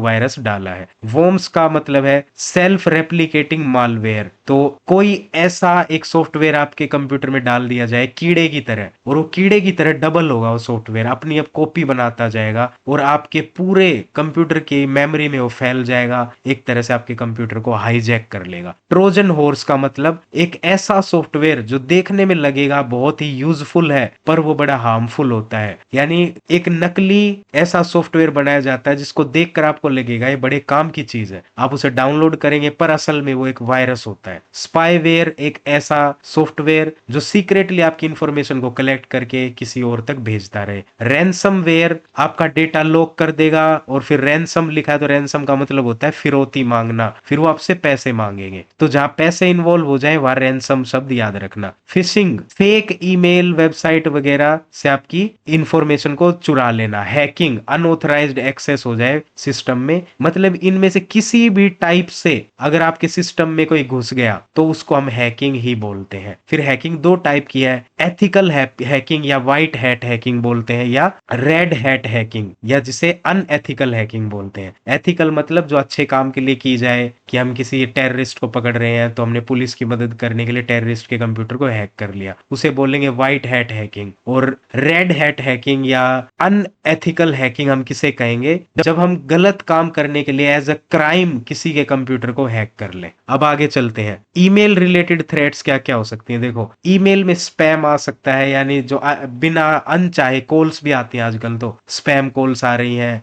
वायरस डाला है। वॉर्म्स का मतलब है सेल्फ रेप्लिकेटिंग मालवेयर, तो कोई ऐसा एक सॉफ्टवेयर आपके कंप्यूटर में डाल दिया जाए कीड़े की तरह, और वो कीड़े की तरह डबल होगा, वो सॉफ्टवेयर अपनी अब कॉपी बनाता जाएगा और आपके पूरे कंप्यूटर की मेमोरी में वो फैल जाएगा, एक तरह से आपके कंप्यूटर को हाईजैक कर लेगा। ट्रोजन हॉर्स का मतलब एक ऐसा सॉफ्टवेयर जो देखने में लगेगा बहुत ही यूजफुल है पर वो बड़ा हार्मफुल होता है, यानी एक नकली ऐसा सॉफ्टवेयर बनाया जाता है जिसको देखकर आपको लगेगा ये बड़े काम की चीज है, आप उसे डाउनलोड करेंगे पर असल में वो एक वायरस होता है। स्पाईवेयर एक ऐसा सॉफ्टवेयर जो सीक्रेटली आपकी इंफॉर्मेशन को कलेक्ट करके किसी और तक भेजता रहे। रैंसमवेयर आपका डेटा लॉक कर देगा, और फिर रैंसम लिखा है तो रैंसम का मतलब होता है फिरौती मांगना, फिर वो आपसे पैसे मांगेंगे, तो जहां पैसे इन्वॉल्व हो जाए वहां रैंसम शब्द याद रखना। फिशिंग, फेक ईमेल, वेबसाइट वगैरह से आपकी इंफॉर्मेशन को चुरा लेना। हैकिंग, अनऑथराइज्ड एक्सेस हो जाए सिस्टम में, मतलब इनमें से किसी भी टाइप से अगर आपके सिस्टम में कोई घुस गया तो उसको हम हैकिंग ही बोलते हैं। फिर हैकिंग दो टाइप की है, एथिकल हैकिंग या व्हाइट हैट हैकिंग बोलते हैं, या रेड हैट हैकिंग, या जिसे अनएथिकल हैकिंग बोलते हैं। एथिकल मतलब जो अच्छे काम के लिए की जाए, कि हम किसी टेररिस्ट को पकड़ रहे हैं तो हमने पुलिस की मदद करने के लिए टेररिस्ट के कंप्यूटर को हैक कर लिया, उसे बोलेंगे व्हाइट हैट हैकिंग। और रेड हैट हैकिंग या अनएथिकल हैकिंग हम किसे कहेंगे, जब हम गलत काम करने के लिए एज अ क्राइम किसी के कंप्यूटर को हैक कर ले। अब आगे चलते हैं, ईमेल रिलेटेड थ्रेट्स क्या क्या हो सकती हैं। देखो, ईमेल में स्पैम आ सकता है, यानी जो बिना अनचाहे कॉल्स भी आती हैं आजकल, तो स्पैम कॉल्स आ रही हैं,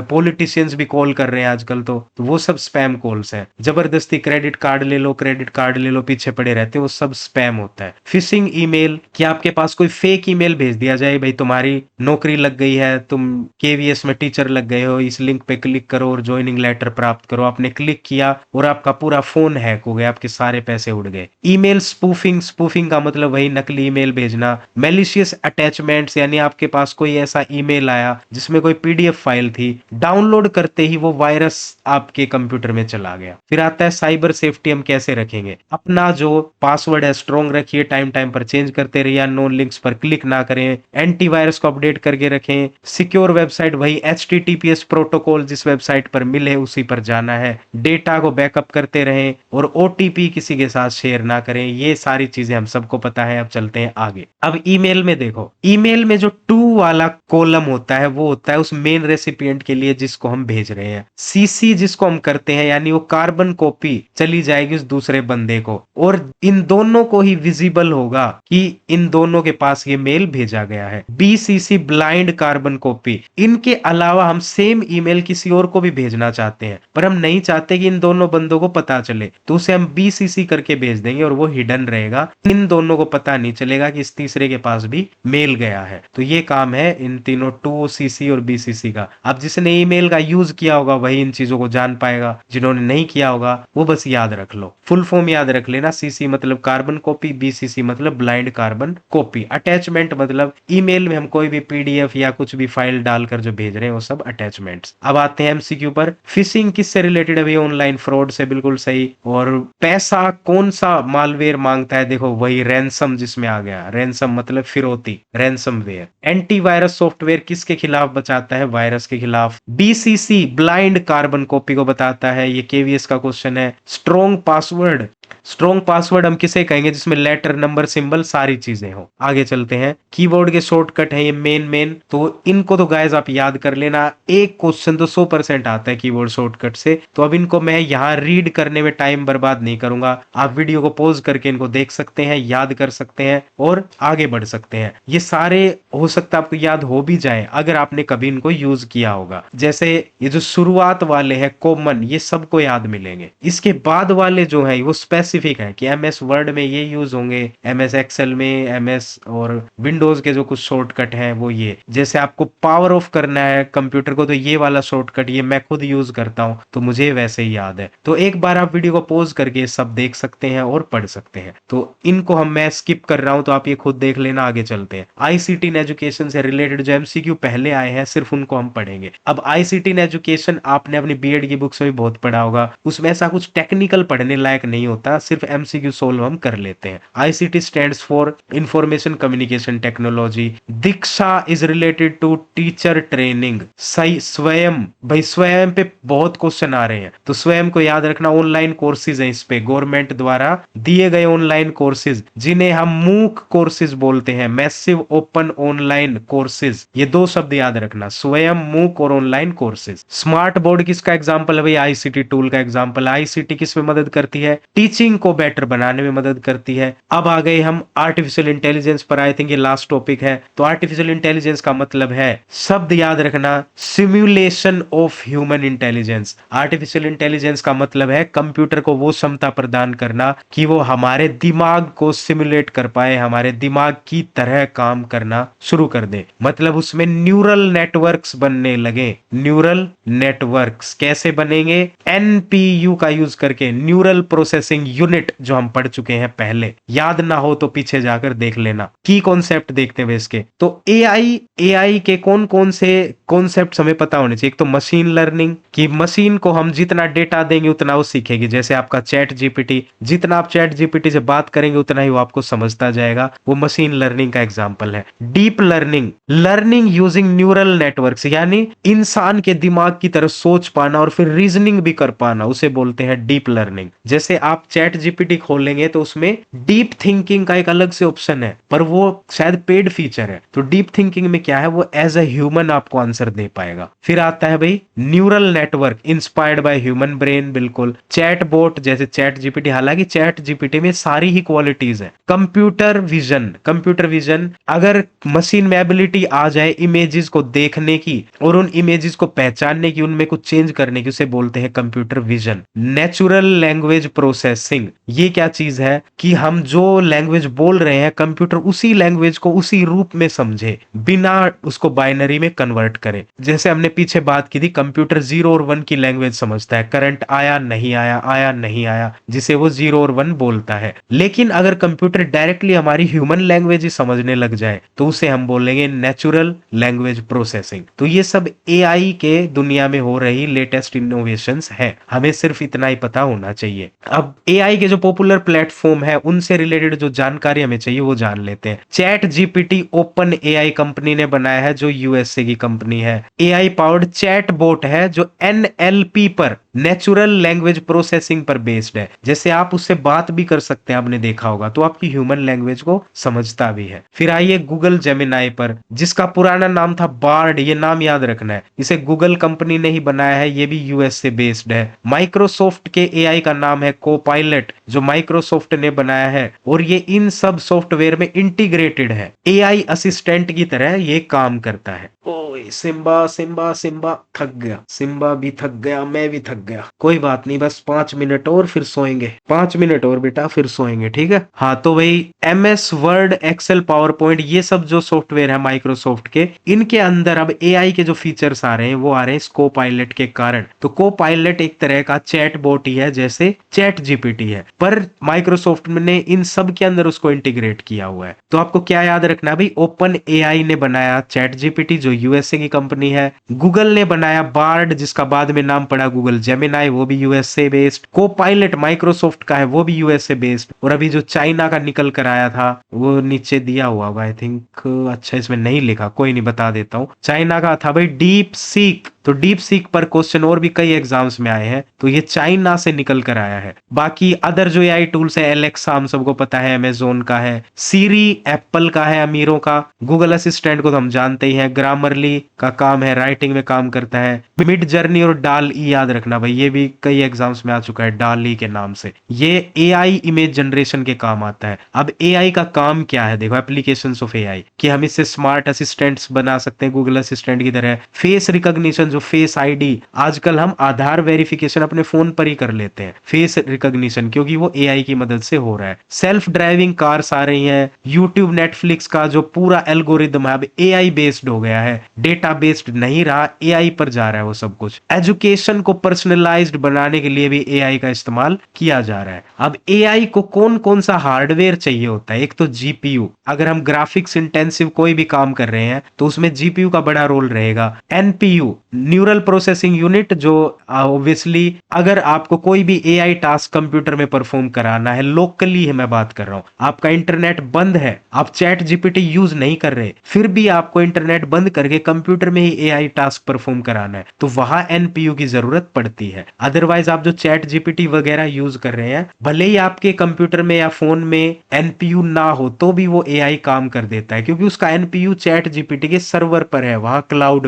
पॉलिटिशियंस भी कॉल कर रहे हैं आजकल, तो वो सब स्पैम कॉल्स हैं। जबरदस्ती क्रेडिट कार्ड ले लो, क्रेडिट कार्ड ले लो, पीछे पड़े रहते हैं, वो सब स्पैम होता है। फिशिंग ईमेल, कि आपके पास कोई फेक ईमेल भेज दिया जाए, भाई तुम्हारी नौकरी लग गई है, तुम केवीएस में टीचर लग गए हो, इस लिंक पे क्लिक करो और ज्वाइनिंग लेटर प्राप्त करो। आपने क्लिक किया और आपका पूरा फोन हैक हो गया, आपके सारे पैसे उड़ गए। ईमेल स्पूफिंग, स्पूफिंग का मतलब वही नकली ईमेल भेजना। मैलिशियस अटैचमेंट्स, यानी आपके पास कोई ऐसा ईमेल आया जिसमें कोई पीडीएफ फाइल थी, डाउनलोड करते ही वो वायरस आपके कंप्यूटर में चला गया। फिर आता है साइबर सेफ्टी, हम कैसे रखेंगे अपना जो पासवर्ड है स्ट्रॉन्ग रखिए, टाइम टाइम पर चेंज करते रहिए, नोन लिंक्स पर क्लिक ना करें, एंटीवायरस को अपडेट करके रखें, सिक्योर वेबसाइट वही HTTPS प्रोटोकॉल जिस वेबसाइट पर मिले उसी पर जाना है, डेटा को बैकअप करते रहें और OTP किसी के साथ शेयर ना करें। ये सारी चीजें हम सबको पता है। अब चलते हैं आगे। अब ईमेल में देखो, ईमेल में जो टू वाला कॉलम होता है वो होता है उस मेन रेसिपिएंट के लिए जिसको हम भेज रहे हैं। CC जिसको हम करते हैं, यानी वो कार्बन कॉपी चली जाएगी उस दूसरे बंदे को, और इन दोनों को ही विजिबल होगा कि इन दोनों के पास ये मेल भेजा गया है। BCC ब्लाइंड कार्बन कॉपी, इनके अलावा हम सेम ईमेल किसी और को भी भेजना चाहते हैं पर हम नहीं चाहते कि इन दोनों बंदों को पता चले, तो उसे हम BCC करके भेज देंगे और वो हिडन रहेगा, इन दोनों को पता नहीं चलेगा कि इस तीसरे के पास भी मेल गया है। तो ये काम है इन तीनों 2CC और BCC का। अब जिसने ईमेल का यूज किया होगा वही इन चीजों को जान पाएगा, जिन्होंने नहीं किया होगा वो बस याद रख लो, फुल फॉर्म याद रख लेना। CC मतलब कार्बन कॉपी, BCC मतलब ब्लाइंड कार्बन कॉपी। अटैचमेंट मतलब ईमेल में हम कोई भी PDF या कुछ भी फाइल डालकर जो भेज रहे हैं वो सब अटैचमेंट्स। अब आते हैं MCQ पर। फिशिंग किससे रिलेटेड है? ऑनलाइन फ्रॉड से, बिल्कुल सही। और पैसा कौन सा मालवेयर मांगता है? देखो वही रैंसम जिसमें आ गया, रैंसम मतलब फिरौती, रैंसमवेयर। एंटीवायरस सॉफ्टवेयर किसके खिलाफ बचाता है? वायरस के खिलाफ। BCC ब्लाइंड कार्बन कॉपी को बताता है, ये KVS का क्वेश्चन है। स्ट्रॉन्ग पासवर्ड, स्ट्रॉन्ग पासवर्ड हम किसे कहेंगे? जिसमें लेटर, नंबर, सिंबल सारी चीजें हो। आगे चलते हैं, कीबोर्ड के शॉर्टकट है ये मेन, तो इनको तो गाइस आप याद कर लेना, एक क्वेश्चन तो 100% आता है कीबोर्ड शॉर्टकट से। तो अब इनको मैं यहाँ रीड करने में टाइम बर्बाद नहीं करूंगा, आप वीडियो को पॉज करके इनको देख सकते हैं, याद कर सकते हैं और आगे बढ़ सकते हैं। ये सारे हो सकता है आपको याद हो भी जाए अगर आपने कभी इनको यूज किया होगा। जैसे ये जो शुरुआत वाले हैं कॉमन, ये सबको याद मिलेंगे। इसके बाद वाले जो है वो स्पेसिफिक है कि MS वर्ड में ये यूज होंगे, MS एक्सेल में, MS और विंडोज के जो कुछ शॉर्टकट हैं वो ये। जैसे आपको पावर ऑफ करना है कंप्यूटर को तो ये वाला शॉर्टकट ये मैं खुद यूज करता हूं तो मुझे वैसे ही याद है। तो एक बार आप वीडियो को पॉज करके सब देख सकते हैं और पढ़ सकते हैं। तो इनको मैं स्किप कर रहा हूं तो आप ये खुद देख लेना। आगे चलते हैं, ICT इन एजुकेशन से रिलेटेड जो MCQ पहले आए हैं सिर्फ उनको हम पढ़ेंगे। अब ICT इन एजुकेशन आपने अपनी BEd की बुक्स में भी बहुत पढ़ा होगा, उसमें ऐसा कुछ टेक्निकल पढ़ने लायक नहीं होता, सिर्फ MCQ सोल्व हम कर लेते हैं। ICT stands for information communication technology. Diksha is related to teacher training. सही, स्वयं, भाई स्वयं पे बहुत क्वेश्चन आ रहे हैं तो स्वयं को याद रखना। ऑनलाइन कोर्सेज है, इस पे गवर्नमेंट द्वारा दिए गए ऑनलाइन कोर्सेज जिन्हें हम MOOC कोर्सेज बोलते हैं, मैसिव ओपन ऑनलाइन कोर्सेज। ये दो शब्द याद रखना, स्वयं, MOOC और ऑनलाइन कोर्सेज। स्मार्ट बोर्ड किसका एग्जाम्पल है? भाई ICT टूल का एग्जाम्पल। ICT किस में मदद करती है? टीचिंग को बेटर बनाने में मदद करती है। अब आ गए हम आर्टिफिशियल इंटेलिजेंस पर, आई थिंक ये लास्ट टॉपिक है। तो आर्टिफिशियल इंटेलिजेंस का मतलब है, शब्द याद रखना, simulation of human intelligence. Artificial intelligence का मतलब है कंप्यूटर को वो क्षमता प्रदान करना कि वो हमारे दिमाग को सिमुलेट कर पाए, हमारे दिमाग की तरह काम करना शुरू कर दे। मतलब उसमें न्यूरल नेटवर्क्स बनने लगे। न्यूरल नेटवर्क्स कैसे बनेंगे? NPU का यूज करके, न्यूरल प्रोसेसिंग यूनिट जो हम पढ़ चुके हैं पहले, याद ना हो तो पीछे जाकर देख लेना। की कॉन्सेप्ट देखते हुए इसके, तो एआई के कौन कौन से कॉन्सेप्ट हमें पता होने चाहिए। एक तो मशीन लर्निंग, कि मशीन को हम जितना डेटा देंगे उतना वो सीखेगी। जैसे आपका चैट जीपीटी, जितना आप चैट जीपीटी से बात करेंगे उतना ही वो आपको समझता जाएगा, वो मशीन लर्निंग का एग्जाम्पल है। Deep learning, learning using neural networks, यानी इंसान के दिमाग की तरह सोच पाना और फिर रीजनिंग भी कर पाना, उसे बोलते हैं डीप लर्निंग। जैसे आप चैट जीपीटी खोलेंगे तो उसमें डीप थिंकिंग का एक अलग से ऑप्शन है, पर वो शायद पेड फीचर है। तो डीप थिंकिंग में क्या है, वो एज अ ह्यूमन आपको आंसर दे पाएगा। फिर आता है भाई neural network inspired by human brain, बिल्कुल। चैट बोट जैसे चैट जीपीटी, हालांकि चैट जीपीटी में सारी ही क्वालिटीज है। कंप्यूटर विजन, कंप्यूटर विजन, अगर मशीन में एबिलिटी आ जाए इमेजेस को देखने की और उन इमेजेस को पहचानने की, उनमें कुछ चेंज करने की, उसे बोलते हैं computer vision. Natural language processing, ये क्या चीज है कि हम जो लैंग्वेज बोल रहे हैं कंप्यूटर उसी लैंग्वेज को उसी रूप में समझे, बिना उसको बाइनरी में कन्वर्ट करे। जैसे हमने पीछे बात की थी, कंप्यूटर 0 और 1 की लैंग्वेज समझता है, करंट आया नहीं आया, आया नहीं आया, जिसे वो 0 और 1 बोलता है। लेकिन अगर कंप्यूटर डायरेक्टली हमारी ह्यूमन लैंग्वेज ही समझने लग जाए तो उसे हम बोलेंगे नेचुरल लैंग्वेज प्रोसेसिंग। तो ये सब एआई के दुनिया में हो रही लेटेस्ट इनोवेशंस है, हमें सिर्फ इतना ही पता होना चाहिए। अब एआई के जो पॉपुलर प्लेटफॉर्म है उनसे रिलेटेड जो जानकारी हमें चाहिए वो जान लेते हैं। Chat GPT open AI company ने बनाया है, जो यूएसए की कंपनी है। एआई पावर्ड चैट बोट है जो एनएलपी पर, नेचुरल लैंग्वेज प्रोसेसिंग पर बेस्ड है। जैसे आप उससे बात भी कर सकते हैं, आपने देखा होगा, तो आपकी ह्यूमन लैंग्वेज को समझता भी है। फिर आइए गूगल जेमिनाई पर, जिसका पुराना नाम था बार्ड, ये नाम याद रखना है, इसे गूगल कंपनी ने ही बनाया है, ये भी यूएस से बेस्ड है। माइक्रोसॉफ्ट के एआई का नाम है कोपायलट, जो माइक्रोसॉफ्ट ने बनाया है, और ये इन सब सॉफ्टवेयर में इंटीग्रेटेड है, एआई असिस्टेंट की तरह ये काम करता है। ओए सिम्बा सिम्बा सिम्बा थक गया, सिम्बा भी थक गया, मैं भी थक गया। कोई बात नहीं, बस 5 मिनट और फिर सोएंगे, 5 मिनट और बेटा फिर सोएंगे, ठीक है। हाँ तो भाई MS Word, Excel, PowerPoint, ये सब जो सॉफ्टवेयर है माइक्रोसॉफ्ट के, इनके अंदर अब एआई के जो फीचर्स आ रहे हैं वो आ रहे हैं को पायलट के कारण। तो को पायलट एक तरह का चैट बोट ही है, जैसे चैट जीपीटी है, पर माइक्रोसॉफ्ट ने इन सब के अंदर उसको इंटीग्रेट किया हुआ है। तो आपको क्या याद रखना भाई, ओपन एआई ने बनाया चैट जीपीटी जो यूएसए की कंपनी है, गूगल ने बनाया बार्ड जिसका बाद में नाम पड़ा गूगल जेमिनाई, वो भी यूएसए बेस्ड, को पायलट माइक्रोसॉफ्ट का है वो भी यूएसए बेस्ड, और अभी जो चाइना का निकल कर आया था वो नीचे दिया हुआ होगा आई थिंक, अच्छा इसमें नहीं लिखा, कोई नहीं बता देता हूं, चाइना का था भाई डीप सीक। तो डीप सीक पर क्वेश्चन और भी कई एग्जाम्स में आए हैं, तो ये चाइना से निकल कर आया है। बाकी अदर जो एआई टूल्स है, एलेक्सा हम सबको पता है अमेजोन का है, सीरी एप्पल का है अमीरों का, गूगल असिस्टेंट को तो हम जानते ही हैं, ग्रामरली का काम है, राइटिंग में काम करता है, मिड जर्नी और डाल ई याद रखना भाई, ये भी कई एग्जाम्स में आ चुका है डाल ई के नाम से। ये एआई इमेज जनरेशन के काम आता है। अब एआई का काम क्या है, देखो एप्लीकेशंस ऑफ एआई, कि हम इससे स्मार्ट असिस्टेंट्स बना सकते हैं गूगल असिस्टेंट की तरह। फेस रिकॉग्निशन, फेस आईडी, आजकल हम आधार वेरिफिकेशन अपने फोन पर ही कर लेते हैं, फेस रिकॉग्निशन, क्योंकि वो एआई की मदद से हो रहा है। सेल्फ ड्राइविंग कार्स आ रही हैं, यूट्यूब नेटफ्लिक्स का जो पूरा एल्गोरिदम है अब एआई बेस्ड हो गया है, डेटा बेस्ड नहीं रहा, एआई पर जा रहा है वो सब कुछ। एजुकेशन को पर्सनलाइज्ड बनाने के लिए भी एआई का इस्तेमाल किया जा रहा है। अब एआई को कौन कौन सा हार्डवेयर चाहिए होता है, एक तो जीपीयू, अगर हम ग्राफिक्स इंटेंसिव कोई भी काम कर रहे हैं तो उसमें जीपीयू का बड़ा रोल रहेगा। एनपीयू, न्यूरल प्रोसेसिंग यूनिट, जो ऑब्वियसली अगर आपको कोई भी एआई टास्क कंप्यूटर में परफॉर्म कराना है, लोकली है मैं बात कर रहा हूं, आपका इंटरनेट बंद है, आप चैट जीपीटी यूज नहीं कर रहे, फिर भी आपको इंटरनेट बंद करके कंप्यूटर में ही एआई टास्क परफॉर्म कराना है, तो वहां एनपीयू की जरूरत पड़ती है। अदरवाइज आप जो चैट जीपीटी वगैरह यूज कर रहे हैं, भले ही आपके कंप्यूटर में या फोन में एनपीयू ना हो तो भी वो एआई काम कर देता है, क्योंकि उसका एनपीयू चैट जीपीटी के सर्वर पर है, वहां क्लाउड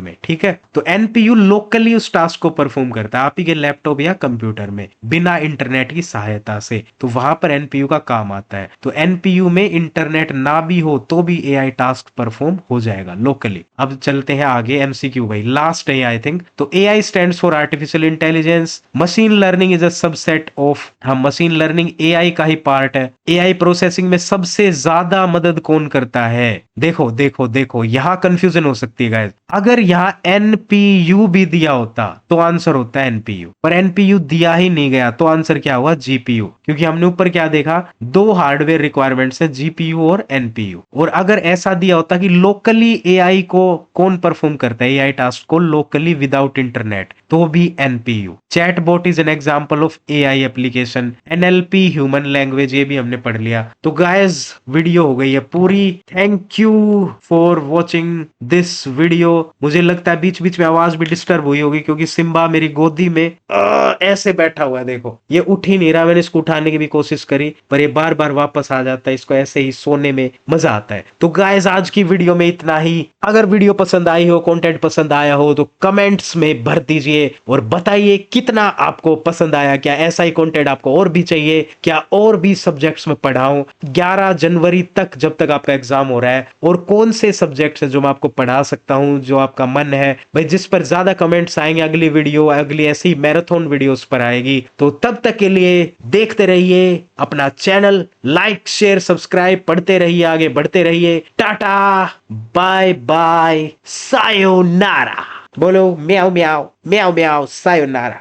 में, ठीक है। तो एनपीयू लोकली उस टास्क को परफॉर्म करता है आप ही के लैपटॉप या कंप्यूटर में, बिना इंटरनेट की सहायता से, तो वहां पर एनपीयू का काम आता है। तो एनपीयू में इंटरनेट ना भी हो तो भी एआई टास्क परफॉर्म हो जाएगा लोकली। अब चलते हैं आगे, एमसीक्यू भाई लास्ट है आई थिंक। तो AI stands for artificial intelligence, machine learning is a subset of, हम मशीन लर्निंग एआई का ही पार्ट है। एआई प्रोसेसिंग में सबसे ज्यादा मदद कौन करता है, देखो देखो देखो, यहां कंफ्यूजन हो सकती है गाइस। अगर यहां एनपीयू भी दिया होता तो आंसर होता है एनपीयू, पर एनपीयू दिया ही नहीं गया तो आंसर क्या हुआ जीपीयू, क्योंकि हमने ऊपर क्या देखा, दो हार्डवेयर रिक्वायरमेंट्स है, जीपीयू और एनपीयू। और अगर ऐसा दिया होता कि लोकली एआई को कौन परफॉर्म करता है, एआई टास्क को लोकली विदाउट इंटरनेट, तो भी NPU. Chatbot is an example of AI application, NLP human language, ये भी हमने पढ़ लिया। तो गाइस वीडियो हो गई है पूरी। Thank you for watching this video. मुझे लगता है बीच बीच में आवाज भी डिस्टर्ब हुई होगी क्योंकि सिम्बा मेरी गोदी में ऐसे बैठा हुआ है, देखो ये उठ ही नहीं रहा। मैंने इसको उठाने की भी कोशिश करी पर ये बार बार वापस आ जाता है, इसको ऐसे ही सोने में मजा आता है। तो गाइस आज की वीडियो में इतना ही। अगर वीडियो पसंद आई हो, कंटेंट पसंद आया हो तो कमेंट्स में भर दीजिए और बताइए कितना आपको पसंद आया। क्या ऐसा ही कंटेंट आपको और भी चाहिए, क्या और भी सब्जेक्ट्स में पढ़ाऊं 11 जनवरी तक, जब तक आपका एग्जाम हो रहा है, और कौन से सब्जेक्ट्स हैं जो मैं आपको पढ़ा सकता हूं, जो आपका मन है भाई। जिस पर ज्यादा कमेंट्स आएंगे अगली वीडियो, अगली ऐसी मैराथन वीडियोस पर आएगी। तो तब तक के लिए देखते रहिए अपना चैनल, लाइक शेयर सब्सक्राइब, पढ़ते रहिए, आगे बढ़ते रहिए। टाटा बाय बाय सायोनारा। बोलो म्याओ म्याओ म्याओ म्याओ सायोनारा।